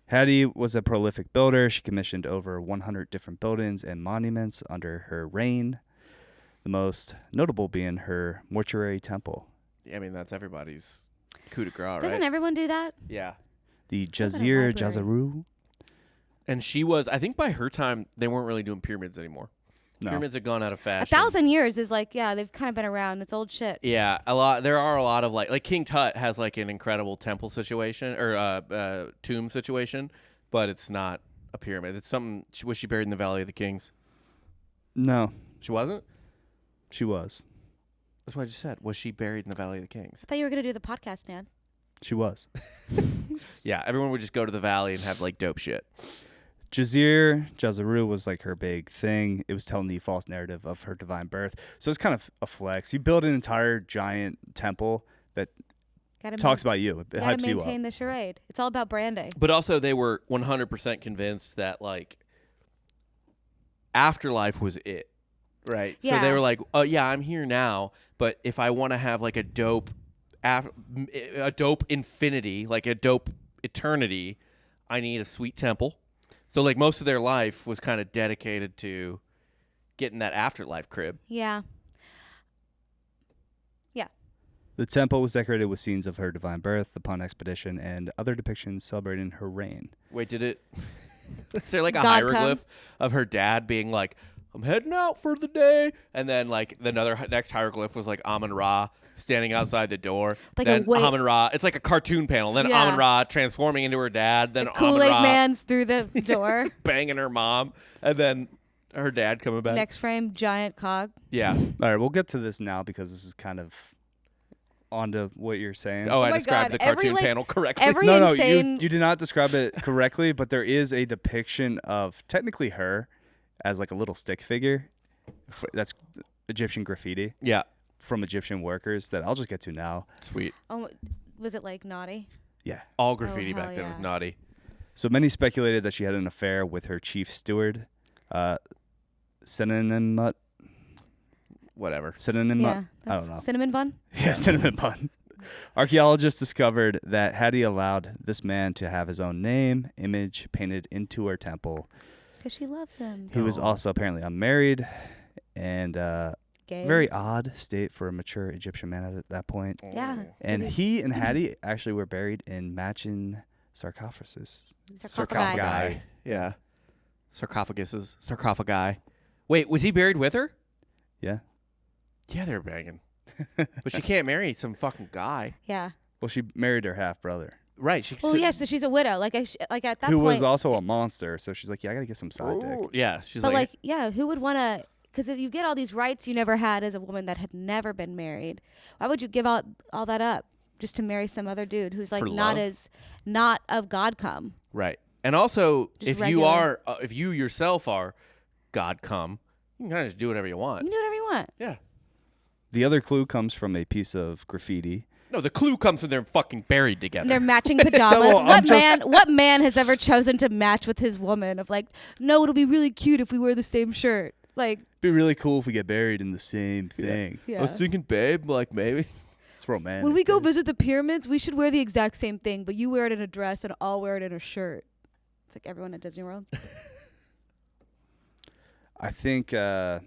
Hattie was a prolific builder. She commissioned over 100 different buildings and monuments under her reign, the most notable being her mortuary temple. Yeah, I mean, that's everybody's coup de grace, right? Doesn't everyone do that? Yeah. The That's in a Jazir library. Jazaru. And she was, I think by her time, they weren't really doing pyramids anymore. No. Pyramids had gone out of fashion. 1,000 years is like, yeah, they've kind of been around. It's old shit. Yeah, a lot. There are a lot of like King Tut has like an incredible temple situation or tomb situation, but it's not a pyramid. It's something. Was she buried in the Valley of the Kings? No, She wasn't. she was. That's what I just said. Was she buried in the Valley of the Kings? I thought you were going to do the podcast, man. She was. Yeah, everyone would just go to the valley and have like dope shit. Jazir Jazaru was like her big thing. It was telling the false narrative of her divine birth. So it's kind of a flex. You build an entire giant temple that Gotta talks about you. It gotta hypes you up. maintain the charade. It's all about branding. But also, they were 100% convinced that like afterlife was it, right? So they Yeah. were like, "Oh yeah, I'm here now, but if I want to have like a dope infinity, like a dope eternity, I need a sweet temple." So like most of their life was kind of dedicated to getting that afterlife crib. Yeah. The temple was decorated with scenes of her divine birth, the Punt expedition, and other depictions celebrating her reign. Wait, did it? Is there like a God hieroglyph of her dad being like, "I'm heading out for the day," and then like next hieroglyph was like Amun Ra standing outside the door. Like a then wait- Amun Ra, it's like a cartoon panel. Then Yeah. Amun Ra transforming into her dad. Then The Amun Kool-Aid Ra Man's through the door. banging her mom, and then her dad coming back. Next frame, giant cog. Yeah. All right, we'll get to this now because this is kind of onto what you're saying. Oh, I my described God, the every, cartoon like, panel correctly. Every no, insane. you did not describe it correctly, but there is a depiction of technically her as like a little stick figure. That's Egyptian graffiti Yeah. from Egyptian workers that I'll just get to now. Sweet. Oh, was it like naughty? Yeah. All graffiti hell back then was yeah. naughty. So many speculated that she had an affair with her chief steward, Synonym Whatever. Synonym. Yeah. I don't know. Cinnamon bun? Yeah, cinnamon bun. Archaeologists discovered that Hattie allowed this man to have his own name, image painted into her temple. Because she loves him. He was Oh. also apparently unmarried, and Gay. very odd state for a mature Egyptian man at that point. Yeah. And he's- he and Hattie actually were buried in matching sarcophaguses. Sarcophagi. Yeah. Sarcophaguses. Sarcophagi. Wait, was he buried with her? Yeah. Yeah, they're banging. But she can't marry some fucking guy. Yeah. Well, she married her half brother, Right. She, Well, yeah, so she's a widow. Like at that who point. was also a monster. So she's like, "Yeah, I gotta get some side dick." Yeah. She's But like, yeah, who would want to? Because if you get all these rights you never had as a woman that had never been married, why would you give all that up just to marry some other dude who's like For not love? not of God come? right. And also, Just if regular. if you yourself are God come, you can kind of just do whatever you You want. can do whatever you want. Yeah. The other clue comes from a piece of graffiti. No, the clue comes when they're fucking buried together. And they're matching pajamas. Well, What man has ever chosen to match with his woman? Of like, no, it'll be really cute if we wear the same shirt. Like, It'd be really cool if we get buried in the same thing. yeah. I was thinking, babe, like maybe. It's romantic. When we go dude. visit the pyramids, we should wear the exact same thing, but you wear it in a dress and I'll wear it in a shirt. It's like everyone at Disney World. I think the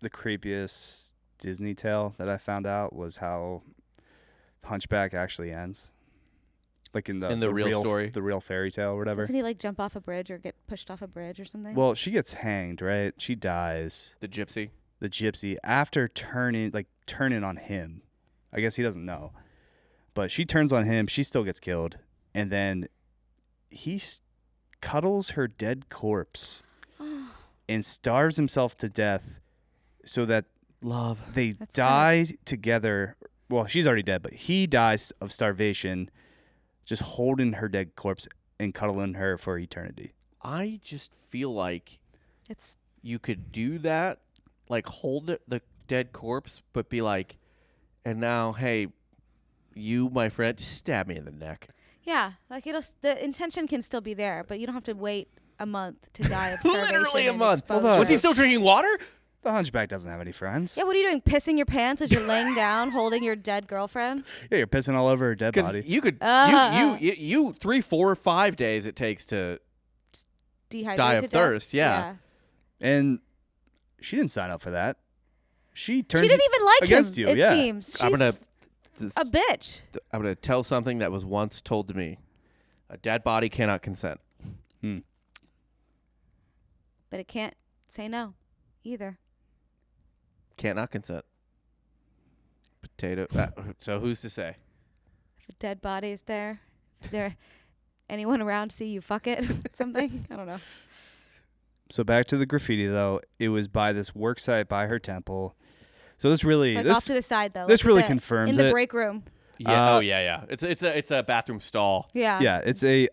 creepiest Disney tale that I found out was how Hunchback actually ends. Like in the real story? the real fairy tale or whatever. Doesn't he like jump off a bridge or get pushed off a bridge or something? Well, she gets hanged, right? She dies. The gypsy. The gypsy after turning on him. I guess he doesn't know. But she turns on him, she still gets killed, and then he cuddles her dead corpse and starves himself to death so that Love. they That's die together. Well, she's already dead, but he dies of starvation, just holding her dead corpse and cuddling her for eternity. I just feel like It's you could do that, like hold the dead corpse, but be like, and now, hey, you, my friend, just stab me in the neck. Yeah, like the intention can still be there, but you don't have to wait a month to die of starvation. Literally a and month. exposure. Was he still drinking water? The Hunchback doesn't have any friends. Yeah, what are you doing? Pissing your pants as you're laying down, holding your dead girlfriend? Yeah, you're pissing all over her dead body. You could, you 3, 4, 5 days it takes to Dehydrate die to of thirst. death? Yeah. And she didn't sign up for that. She She turned didn't even like against him, you. it Yeah. seems. She's I'm gonna a bitch. I'm gonna tell something that was once told to me: a dead body cannot consent. But it can't say no either. Can't not consent. Potato. So who's to say? If a dead body is there, is there anyone around to see you fuck it? Something? I don't know. So back to the graffiti, though. It was by this work site by her temple. So this really, Like this off to the side though. this like really the- confirms in the it. break room. Yeah. Yeah. It's a bathroom stall. Yeah. Yeah, it's a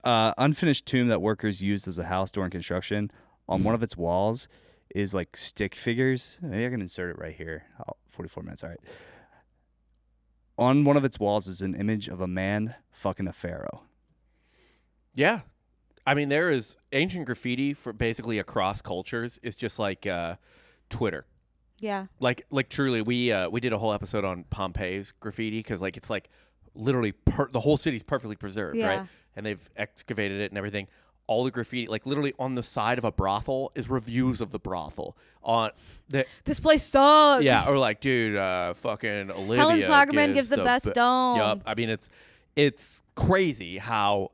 unfinished tomb that workers used as a house during construction. On one of its walls is like stick figures. Maybe I can insert it right here. 44 minutes, all right. On one of its walls is an image of a man fucking a pharaoh. Yeah. I mean, there is ancient graffiti for basically across cultures. It's just like Twitter. Yeah. Like truly, we did a whole episode on Pompeii's graffiti because like it's like literally the whole city's perfectly preserved, Yeah. right? And they've excavated it and everything. All the graffiti, like literally on the side of a brothel, is reviews of the brothel. On the This place sucks. yeah, or like, dude, fucking Olivia. Helen Slagerman gives the best dome. Yup. I mean, it's crazy how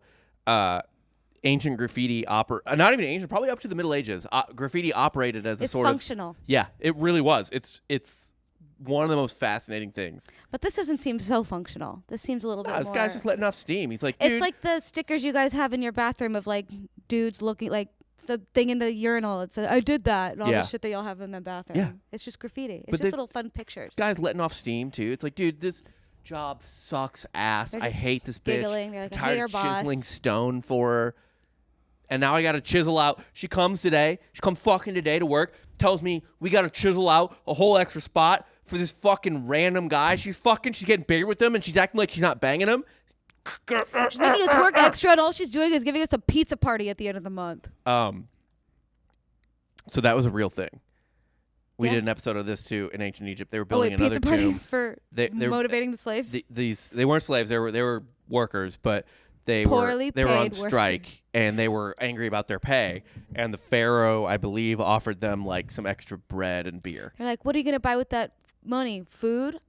ancient graffiti not even ancient, probably up to the Middle Ages. Graffiti operated as a It's sort of functional. yeah, it really was. It's one of the most fascinating things. But this doesn't seem so functional. This seems a little bit This more. guy's just letting off steam. He's like, dude. It's like the stickers you guys have in your bathroom of like dudes looking like the thing in the urinal. It's I did that and all Yeah. the shit that y'all have in the bathroom. Yeah. It's just graffiti. It's But just little fun pictures. This guy's letting off steam too. It's like, dude, this job sucks ass. They're I just hate this bitch. giggling. They're like, I'm I hate tired our of boss. chiseling stone for her. And now I got to chisel out. She comes today. She come fucking today to work. Tells me we got to chisel out a whole extra spot for this fucking random guy. She's getting bigger with him, and she's acting like she's not banging him. She's making us work extra, and all she's doing is giving us a pizza party at the end of the month. So that was a real thing. We Yeah. did an episode of this too in ancient Egypt. They were Oh wait, building another pizza tomb. parties for They're motivating the slaves. They weren't slaves. They were workers, but they Poorly were on paid strike workers. and they were angry about their pay. And the Pharaoh, I believe, offered them like some extra bread and beer. They're like, what are you gonna buy with that money? Food?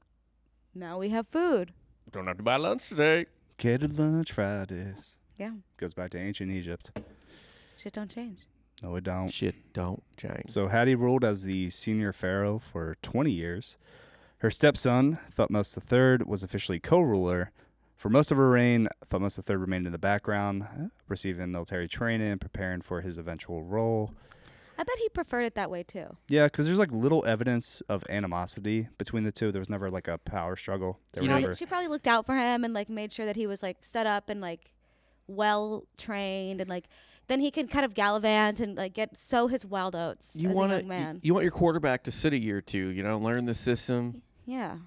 Now we have food. Don't have to buy lunch today. Catered lunch Fridays. Yeah, Goes back to ancient Egypt. shit don't change. No, it don't. Shit, don't change. So Hattie ruled as the senior pharaoh for 20 years. Her stepson, Thutmose III, was officially co-ruler. For most of her reign, Thutmose III remained in the background, receiving military training and preparing for his eventual role. I bet he preferred it that way too. Yeah, because there's like little evidence of animosity between the two. There was never like a power struggle. There You were know, never. She probably looked out for him and like made sure that he was like set up and like well trained and like then he can kind of gallivant and like sow his wild oats as a young man. You want your quarterback to sit a year or two, learn the system. Yeah.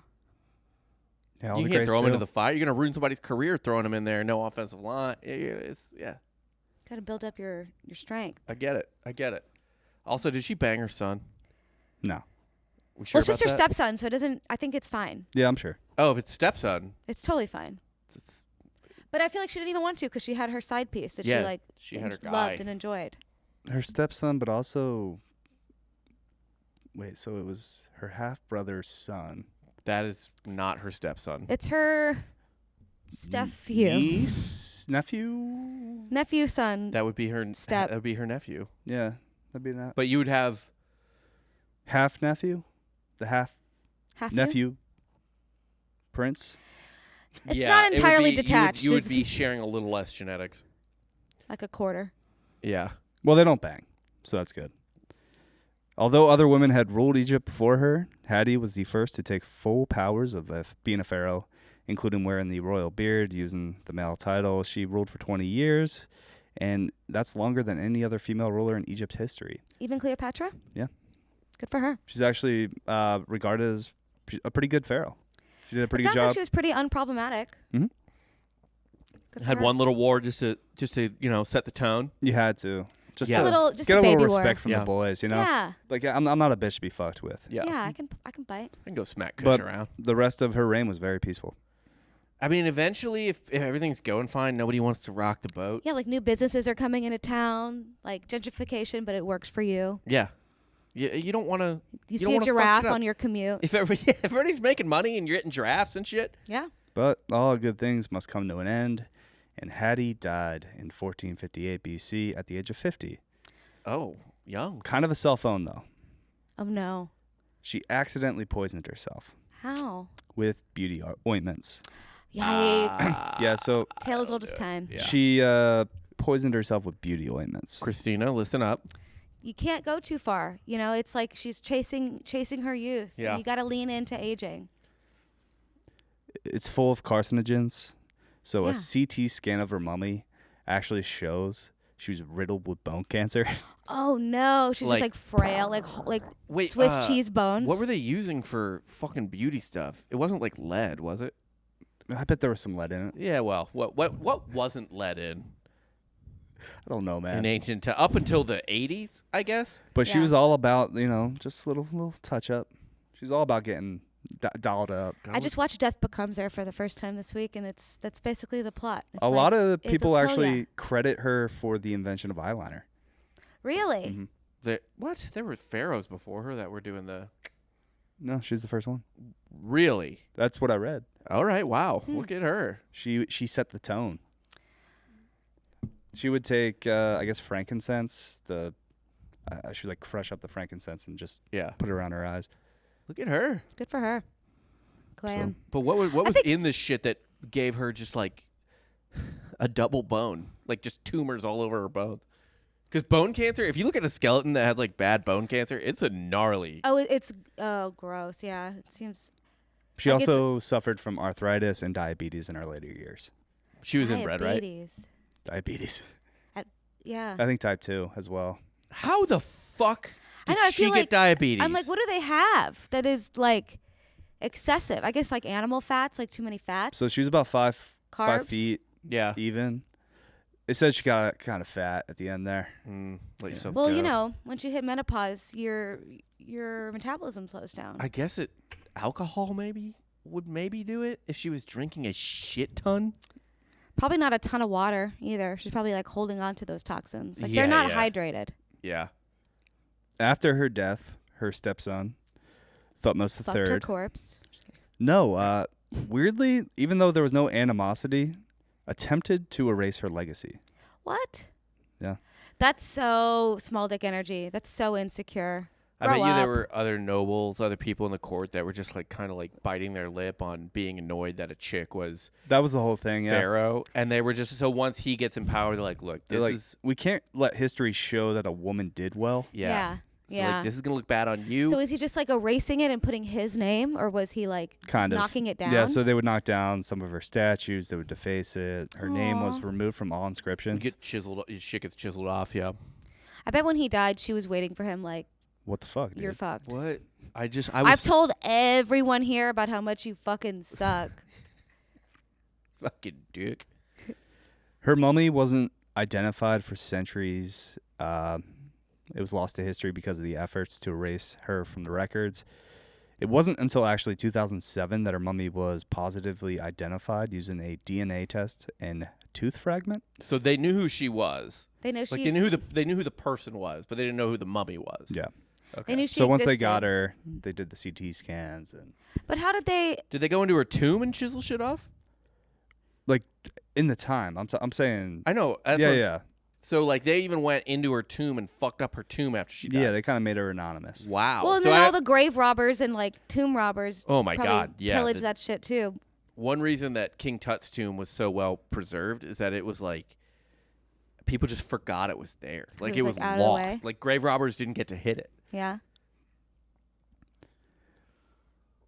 Yeah, all You the can't great throw him into still. the fire. You're gonna ruin somebody's career throwing him in there. No offensive line. Yeah. Got to build up your strength. I get it. Also, did she bang her son? No. We sure Well, it's just about her that? stepson, so it doesn't. I think it's fine. Yeah, I'm sure. Oh, if it's stepson, It's totally fine. it's But I feel like she didn't even want to because she had her side piece that Yeah, she like she had her guy. loved and enjoyed. Her stepson, but also. Wait, so it was her half brother's son. that is not her stepson. It's her nephew, Niece? Nephew? nephew, son. That would be her Step. That would be her nephew. Yeah, that'd be that. But you would have Half nephew? The half half nephew? Prince? It's yeah, not it would entirely be- detached. You would It's be sharing a little less genetics. like a quarter. Yeah. Well, they don't bang, so that's good. Although other women had ruled Egypt before her, Hattie was the first to take full powers of being a pharaoh, including wearing the royal beard, using the male title. She ruled for 20 years, and that's longer than any other female ruler in Egypt history. Even Cleopatra. Yeah. Good for her. She's actually regarded as a pretty good pharaoh. She did a pretty It good sounds job. like she was pretty unproblematic. Mhm. Good for Had her. one little war just to set the tone. You had to just Yeah. to Just get a a little baby war. respect from Yeah. the boys, you know. Yeah. Like I'm not a bitch to be fucked with. Yeah. Yeah, I can bite. I can go smack Kush But around. the rest of her reign was very peaceful. I mean, eventually, if everything's going fine, nobody wants to rock the boat. Yeah, like new businesses are coming into town, like gentrification, but it works for you. Yeah. You don't want to. You don't see a wanna fuck giraffe shit up. on your commute. If everybody's making money and you're getting giraffes and shit. Yeah. But all good things must come to an end, and Hattie died in 1458 BC at the age of 50. Oh, young. Kind of a cell phone though. Oh no. She accidentally poisoned herself How? with beauty ointments. Yikes. Yeah, so Tale as old as time. Yeah. she poisoned herself with beauty ointments. Christina, listen up. You can't go too far. You know, it's like she's chasing her youth. Yeah. And you got to lean into aging. It's full of carcinogens. So Yeah. a CT scan of her mummy actually shows she was riddled with bone cancer. Oh no, she's Like- just like frail, like Wait, Swiss cheese bones. What were they using for fucking beauty stuff? It wasn't like lead, was it? I bet there was some lead in it. Yeah, well, what wasn't lead in I don't know, man. ancient up until the 80s, I guess? But she Yeah. was all about, just little touch up. She's all about getting dolled up. I just watched Death Becomes Her for the first time this week, and that's basically the plot. It's A like, lot of it'll people kill actually ya. credit her for the invention of eyeliner. Really? Mhm. What? There were pharaohs before her that were doing the... No, she's the first one. Really? That's what I read. All right, wow. Look at her. She set the tone. She would take, I guess, frankincense. She would like crush up the frankincense and just Yeah. put it around her eyes. Look at her. Good for her. Glam. But what was think- in this shit that gave her just like a double bone? Like just tumors all over her bones? Because bone cancer, if you look at a skeleton that has like bad bone cancer, it's a gnarly... It's gross. Yeah, it seems. She Like, it's- also suffered from arthritis and diabetes in her later years. She was inbred, right? Diabetes. Diabetes. Yeah. I think type 2 as well. How the fuck I did know, I she feel get like- diabetes? I'm like, what do they have that is like excessive? I guess like animal fats, like too many fats. So she was about 5 Carbs? feet Yeah. even. It said she got kind of fat at the end there. Let yourself well, go. you know, once you hit menopause, your metabolism slows down. I guess alcohol would maybe do it if she was drinking a shit ton. Probably not a ton of water either. She's probably like holding on to those toxins. Like Yeah, they're not yeah. hydrated. Yeah. After her death, her stepson, Thutmose Fucked her III. corpse. No, weirdly, even though there was no animosity, attempted to erase her legacy. What? Yeah. That's so small dick energy. That's so insecure. I bet Grow you there up. were other nobles, other people in the court that were just like kind of like biting their lip on being annoyed that a chick was That was the whole thing, yeah. Pharaoh, and they were just so once he gets in power, they're like, look, They're this like, is we can't let history show that a woman did well. yeah. So Yeah. like, this is gonna look bad on you. So is he just like erasing it and putting his name, or was he like Kind of. knocking it down? Yeah, so they would knock down some of her statues. They would deface it. Her name was Aw. removed from all You inscriptions. get chiseled, shit gets chiseled off. Yeah. I bet when he died, she was waiting for him. Like, What the fuck, dude? you're fucked. What? I was. I've told everyone here about how much you fucking suck. fucking dick. Her mummy wasn't identified for centuries. It was lost to history because of the efforts to erase her from the records. It wasn't until actually 2007 that her mummy was positively identified using a DNA test and tooth fragment. So they knew who she was. They know Like she. they knew who the person was, but they didn't know who the mummy was. Yeah. Okay. They knew she So once they got existed. her, they did the CT scans and But how did they? Did they go into her tomb and chisel shit off? like in the time. I'm saying. I know. Yeah, yeah, So like they even went into her tomb and fucked up her tomb after she died. yeah. They kind of made her anonymous. Wow. Well, and so then all the grave robbers and like tomb robbers. Oh my probably God, yeah, pillaged the- that shit too. one reason that King Tut's tomb was so well preserved is that it was like people just forgot it was there. Like it it was, was like, out of the way? lost. Like grave robbers didn't get to hit it. Yeah.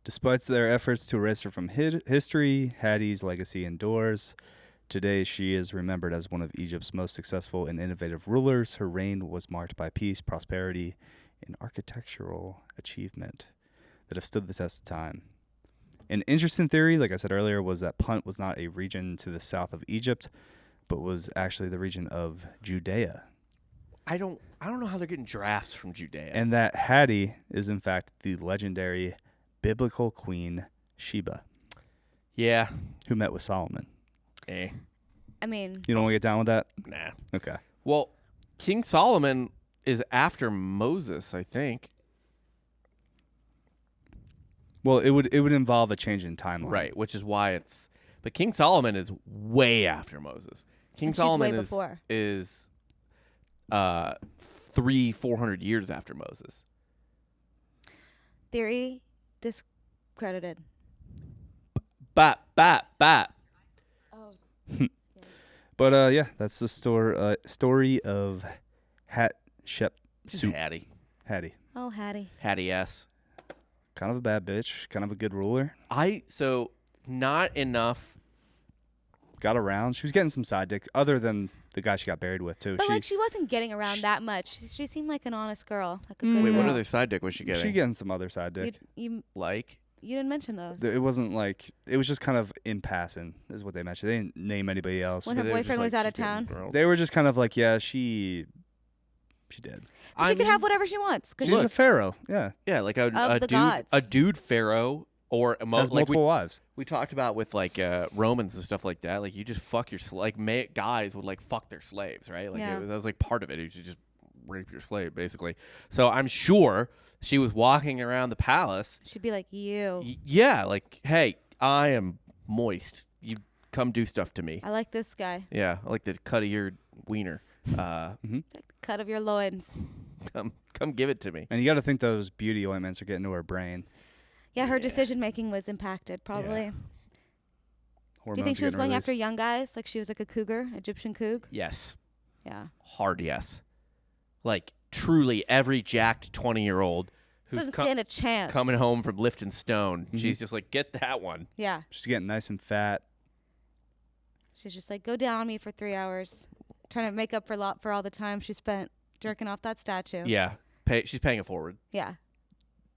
Despite their efforts to erase her from history, Hattie's legacy endures. Today, she is remembered as one of Egypt's most successful and innovative rulers. Her reign was marked by peace, prosperity, and architectural achievement. that have stood the test of time. An interesting theory, like I said earlier, was that Punt was not a region to the south of Egypt, but was actually the region of Judea. I don't know how they're getting drafts from Judea. And that Hattie is, in fact, the legendary biblical queen Sheba, yeah. who met with Solomon. Eh. I mean, You don't want to get down with that? Nah. Okay. Well, King Solomon is after Moses, I think. Well, it would involve a change in timeline. Right, which is why it's... But King Solomon is way after Moses. King And she's Solomon way before. is 400 years after Moses. theory discredited. Bat. Oh. But yeah, that's the story of Hatshepsut. Hattie. Oh, Hattie. Hattie S. Kind of a bad bitch, kind of a good ruler. So not enough. Got around. She was getting some side dick, other than the guy she got buried with, too. But she wasn't getting around that much. She seemed like an honest girl, like a good Wait, girl. what other side dick was she getting? She getting some other side dick. You Like? didn't mention those. It wasn't like, it was just kind of in passing, is what they mentioned. They didn't name anybody else. When her They were just boyfriend was like, out of she's getting town? grilled. They were just kind of like, yeah, she did. She could have whatever she wants. 'Cause She's a pharaoh. Yeah. Yeah, like Of the gods. a dude pharaoh, or Has like multiple wives. we talked about with like Romans and stuff like that. Like you just fuck your guys would like fuck their slaves, right? Like Yeah. that was like part of it. You should just rape your slave, basically. So I'm sure she was walking around the palace. She'd be like, you. Yeah, like, hey, I am moist. You come do stuff to me. I like this guy. Yeah, I like the cut of your wiener. Cut of your loins. Come give it to me. And you got to think those beauty ointments are getting to her brain. Yeah, her decision making was impacted, probably. Yeah. Do you Hormones think she are was getting going after released. young guys? Like she was like a cougar, Egyptian coug? Yes. Yeah. Hard yes. Like, truly, every jacked 20-year-old who's Doesn't stand a chance. coming home from lifting stone, Mm-hmm. she's just like, get that one. Yeah. She's getting nice and fat. She's just like, go down on me for 3 hours. Trying to make up for all the time she spent jerking off that statue. Yeah. She's paying it forward. Yeah.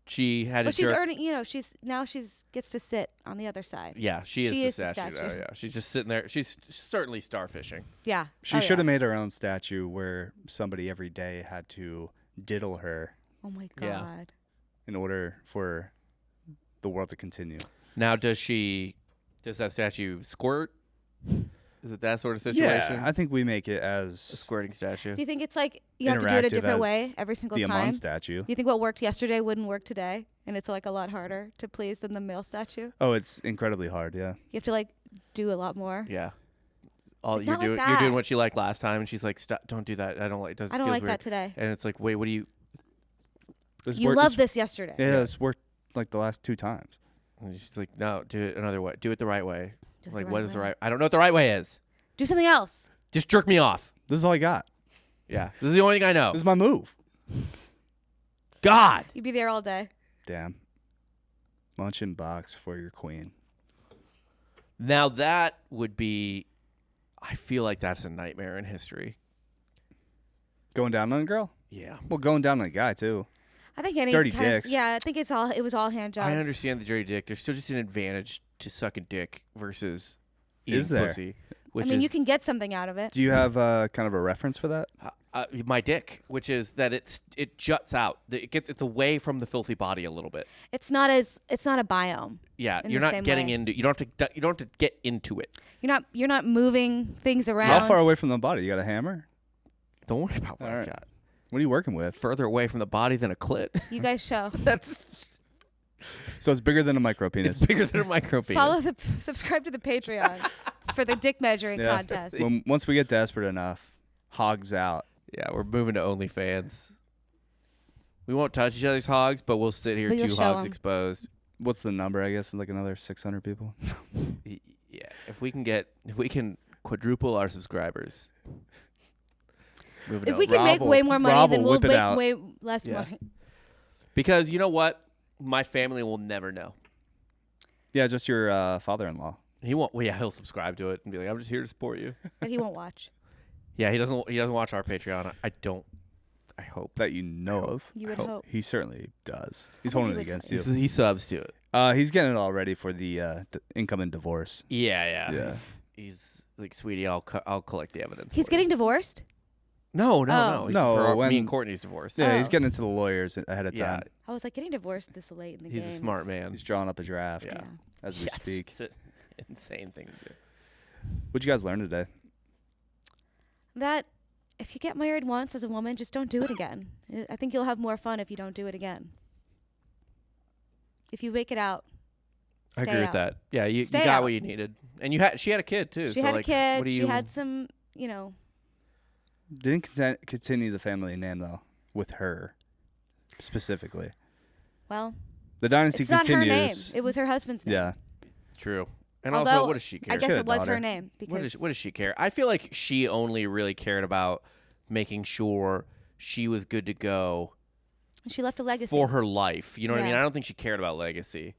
She had But to she's jerk. earning, she's gets to sit on the other side. Yeah, she is She the statue. Now, yeah, she's just sitting there. She's certainly starfishing. Yeah. She should have made her own statue where somebody every day had to diddle her Oh my Yeah. God. in order for the world to continue. Now, does that statue squirt? Is it that sort of situation? Yeah, I think we make it A as squirting statue. Do you think it's like you have to do it a interactive different as way every single the time? Amon statue. Do you think what worked yesterday wouldn't work today? And it's like a lot harder to please than the male statue? Oh, it's incredibly hard, yeah. You have to like do a lot more. Yeah. All Like, you're not like doing, that. you're doing what you liked last time, and she's like, "Stop! Don't do that. I don't like. Does I don't feels like weird." that today. And it's like, wait, what do you? You loved this yesterday. Yeah, it's worked like the last 2 times. And she's like, no, do it another way. Do it the right way. Do it Like, the what right is the way. right? I don't know what the right way is. Do something else. Just jerk me off. This is all I got. Yeah, this is the only thing I know. This is my move. God. You'd be there all day. Damn. Munching box for your queen. Now that would be. I feel like that's a nightmare in history. Going down on a girl? Yeah. Well, going down on a guy, too. I think any Dirty kind of, dicks. yeah, I think it was all hand jobs. I understand the dirty dick. There's still just an advantage to sucking dick versus eating Is there? pussy. I Which mean, is you can get something out of it. Do you have kind of a reference for that? my dick, which is that it juts out. It's away from the filthy body a little bit. It's not a biome. Yeah, In you're the not same getting way. into. You don't have to get into it. You're not moving things around. How far away from the body? You got a hammer? Don't worry about what All I right. got. What are you working with? Further away from the body than a clit. You guys show. That's So it's bigger than a micro penis. it's bigger than a micro penis. Subscribe to the Patreon for the dick measuring Yeah. contest. Once we get desperate enough, hogs out. Yeah, we're moving to OnlyFans. We won't touch each other's hogs, but we'll sit here But you'll 2 show hogs 'em. exposed. What's the number? I guess like another 600 people. Yeah, if we can quadruple our subscribers. If we can make way more money, Rob then will we'll whip it make out. way less Yeah. money. Because you know what? My family will never know. Yeah, just your father-in-law. He won't. Well, yeah, he'll subscribe to it and be like, "I'm just here to support you." But he won't watch. Yeah, he doesn't. He doesn't watch our Patreon. I don't I hope. that you know of. You would hope. He certainly does. He's I think holding he it would against hope. you. He subs to it. He's getting it all ready for the incoming divorce. Yeah. Yeah. He's like, sweetie, I'll collect the evidence. He's for getting you. divorced? No. Oh. He's No, for when- me and Courtney's divorce. Yeah, he's Oh. getting into the lawyers ahead of Yeah. time. I was like, getting divorced this late in the game. He's a smart man. He's drawing up a draft Yeah. as we Yes, speak. It's an insane thing to do. What'd you guys learn today? That if you get married once as a woman, just don't do it again. I think you'll have more fun if you don't do it again. If you wake it out, I stay agree with out. that. Yeah, you Stay got out. what you needed, and she had a kid too. She so had like, a kid. What do She you, had some, Didn't continue the family name though with her specifically. well, The dynasty it's not continues. her name. It was her husband's name. Yeah. True. And Although, also, what does she care? I guess She had it a was daughter. her name because What does she care? I feel like she only really cared about making sure she was good to go she left a legacy. for her life. You know what I mean? Yeah. I don't think she cared about legacy.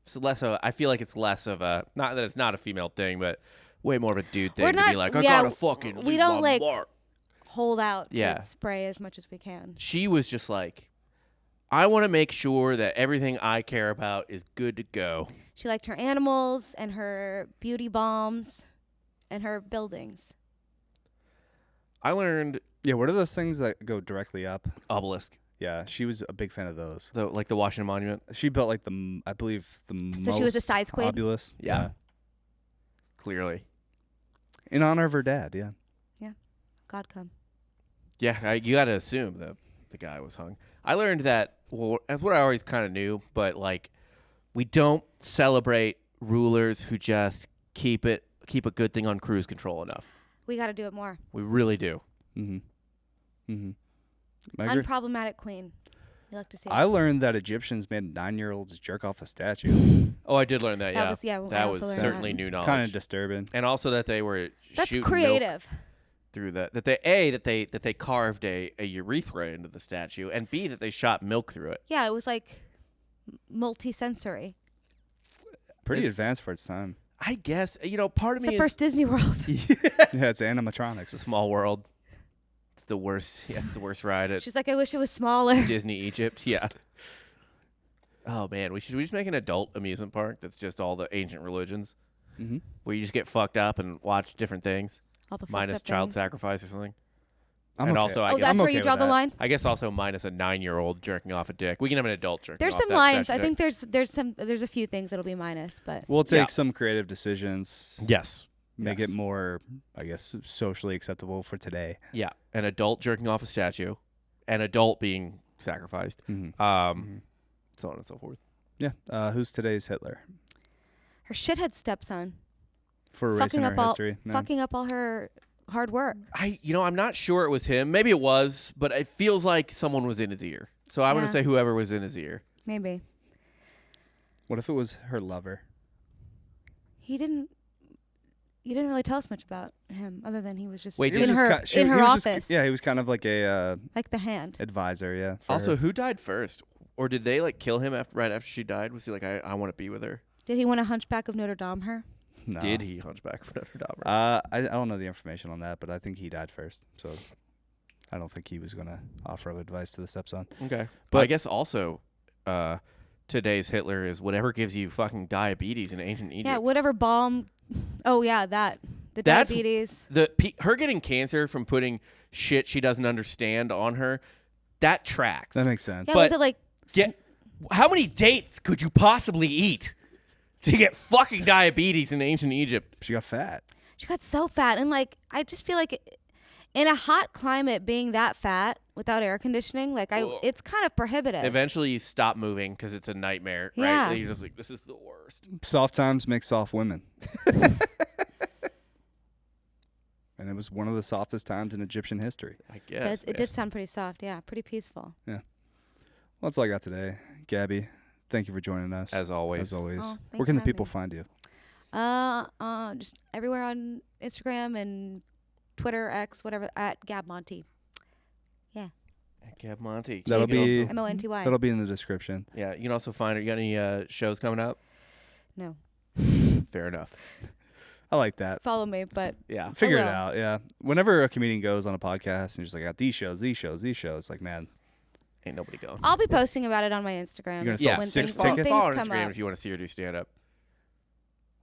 It's less of. I feel like it's less of a. Not that it's not a female thing, but way more of a dude thing We're to not- be like, I yeah, gotta fucking. we leave don't, my like- mark. Hold out Yeah. to spray as much as we can. She was just like, I want to make sure that everything I care about is good to go. She liked her animals and her beauty bombs and her buildings. I learned Yeah, what are those things that go directly up? obelisk, Yeah, she was a big fan of those. like the Washington Monument. She built like I believe the most she was a size queen? obelisk. Yeah. Clearly. In honor of her dad, yeah. God come. Yeah, you got to assume that the guy was hung. I learned that, well, that's what I always kind of knew, but like, we don't celebrate rulers who just keep a good thing on cruise control enough. We got to do it more. We really do. Mm-hmm. Mm-hmm. I agree. Unproblematic queen. We like to see. I learned that Egyptians made 9-year-olds jerk off a statue. Oh, I did learn that. That Yeah, was- I that also was learned certainly that. new knowledge. Kind of disturbing. And also that they were That's shooting creative. milk through that they carved a urethra into the statue, and B, that they shot milk through it. Yeah, it was like multi-sensory. Pretty It's- advanced for its time. I guess part of It's me the is first Disney World. Yeah, it's animatronics. it's a small world. It's the worst. Yeah, it's the worst ride at She's like, I wish it was smaller. Disney Egypt. Yeah. Oh man, we just make an adult amusement park that's just all the ancient religions, Mm-hmm. where you just get fucked up and watch different things, All the fucked minus up child things. sacrifice or something. I'm And okay. also, I Oh, guess that's I'm where okay you with draw the that. line. I guess also minus a 9-year-old jerking off a dick. We can have an adult jerking There's off some that lines. statue I dick. think there's a few things that'll be minus, but We'll take Yeah. some creative decisions, Yes. make Yes. it more, I guess, socially acceptable for today. Yeah, an adult jerking off a statue, an adult being sacrificed, Mm-hmm. so on and so forth. Yeah. Who's today's Hitler? her shithead stepson For erasing our history. No. fucking up all her hard work. I'm not sure it was him. Maybe it was, but it feels like someone was in his ear. So I'm going Yeah. to say whoever was in his ear. Maybe What if it was her lover? you didn't really tell us much about him other than he was just Wait, in he was her in her he was office, just- yeah, he was kind of like a like the hand. advisor. Yeah. for Also, her. who died first? Or did they kill him right after she died? Was he like, I want to be with her? Did he want a Hunchback of Notre Dame her? No. Did he hunchback for Notre Dame? I don't know the information on that, but I think he died first. So I don't think he was going to offer up advice to the stepson. Okay. But But- I guess also today's Hitler is whatever gives you fucking diabetes in ancient Egypt. Yeah, whatever bomb. Oh yeah, the That's- diabetes. Her getting cancer from putting shit she doesn't understand on her, that tracks. That makes sense. Yeah, but- was it like How many dates could you possibly eat to get fucking diabetes in ancient Egypt? She got fat. she got so fat, and I just feel like in a hot climate, being that fat without air conditioning, Ugh. it's kind of prohibitive. Eventually, you stop moving because it's a nightmare, Yeah. right? You're just like, this is the worst. Soft times make soft women. And it was one of the softest times in Egyptian history. I guess. It did sound pretty soft. Yeah, pretty peaceful. Well, that's all I got today. Gabby, thank you for joining us. As always. As always. Oh, thanks Where can for the people having find you? Just everywhere on Instagram and Twitter, X, whatever, at Gab Monty. Gab Monty. That'll You can be- also- MONTY. That'll be in the description. yeah, you can also find her. You got any shows coming up? No. Fair enough. I like that. follow me, but Yeah. Figure it will. out. Yeah. Whenever a comedian goes on a podcast and just like, I got these shows, like, man, Ain't nobody going. I'll be posting about it on my Instagram. You're gonna sell when 6 things, when tickets? things Follow on come Instagram up. if you want to see her do stand up.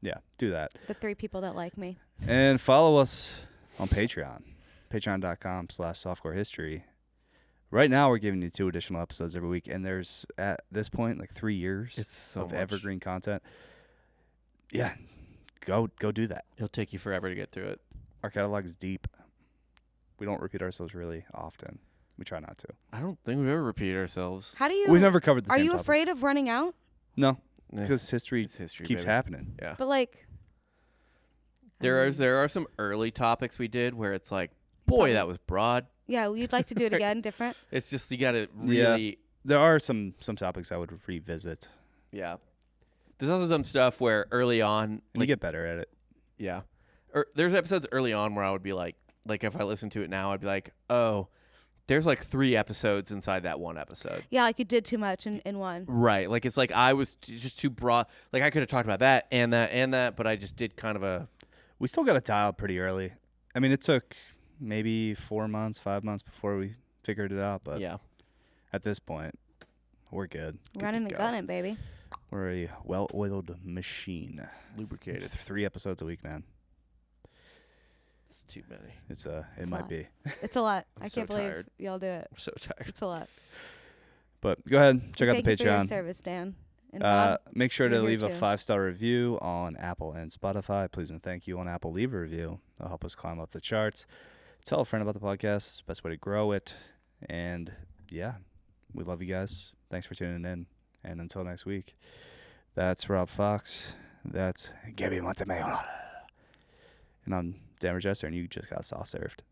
yeah, do that. The 3 people that like me. And follow us on Patreon. Patreon.com/softcore history. Right now, we're giving you 2 additional episodes every week, and there's at this point like 3 years It's so of much. evergreen content. Yeah, go do that. It'll take you forever to get through it. Our catalog is deep. We don't repeat ourselves really often. We try not to. I don't think we've ever repeated ourselves. How do you? We've never covered the Are same you topic. afraid of running out? No, Eh, because history it's history keeps baby. happening. Yeah. But like, There are some early topics we did where it's like, boy, that was broad. Yeah, you'd like to do it again, different. It's just you got to Yeah. really There are some topics I would revisit, yeah. There's also some stuff where early on, and you like get better at it. yeah, there's episodes early on where I would be like if I listen to it now, I'd be like, oh, there's like 3 episodes inside that one episode. Yeah, like you did too much in one. Right. Like it's like I was just too broad. Like I could have talked about that and that and that, but I just did kind of a. We still got it dialed pretty early. I mean, it took maybe 4 months, 5 months before we figured it out, but Yeah. at this point, we're good. Running and go. gunning, baby. We're a well-oiled machine. Lubricated. 3 episodes a week, man. It's too many. It a might lot. be. It's a lot. I'm I so can't believe tired. y'all do it. I'm so tired. It's a lot. But go ahead, check out the Thank you for your Patreon. service, Dan. And Bob. Make sure to you're here leave a too. 5-star review on Apple and Spotify. Please and thank you on Apple. Leave a review. It'll help us climb up the charts. Tell a friend about the podcast. It's the best way to grow it. And yeah, we love you guys. Thanks for tuning in. And until next week, that's Rob Fox. That's Gabby Montemayor. And I'm Dan Regester, and you just got sauce served.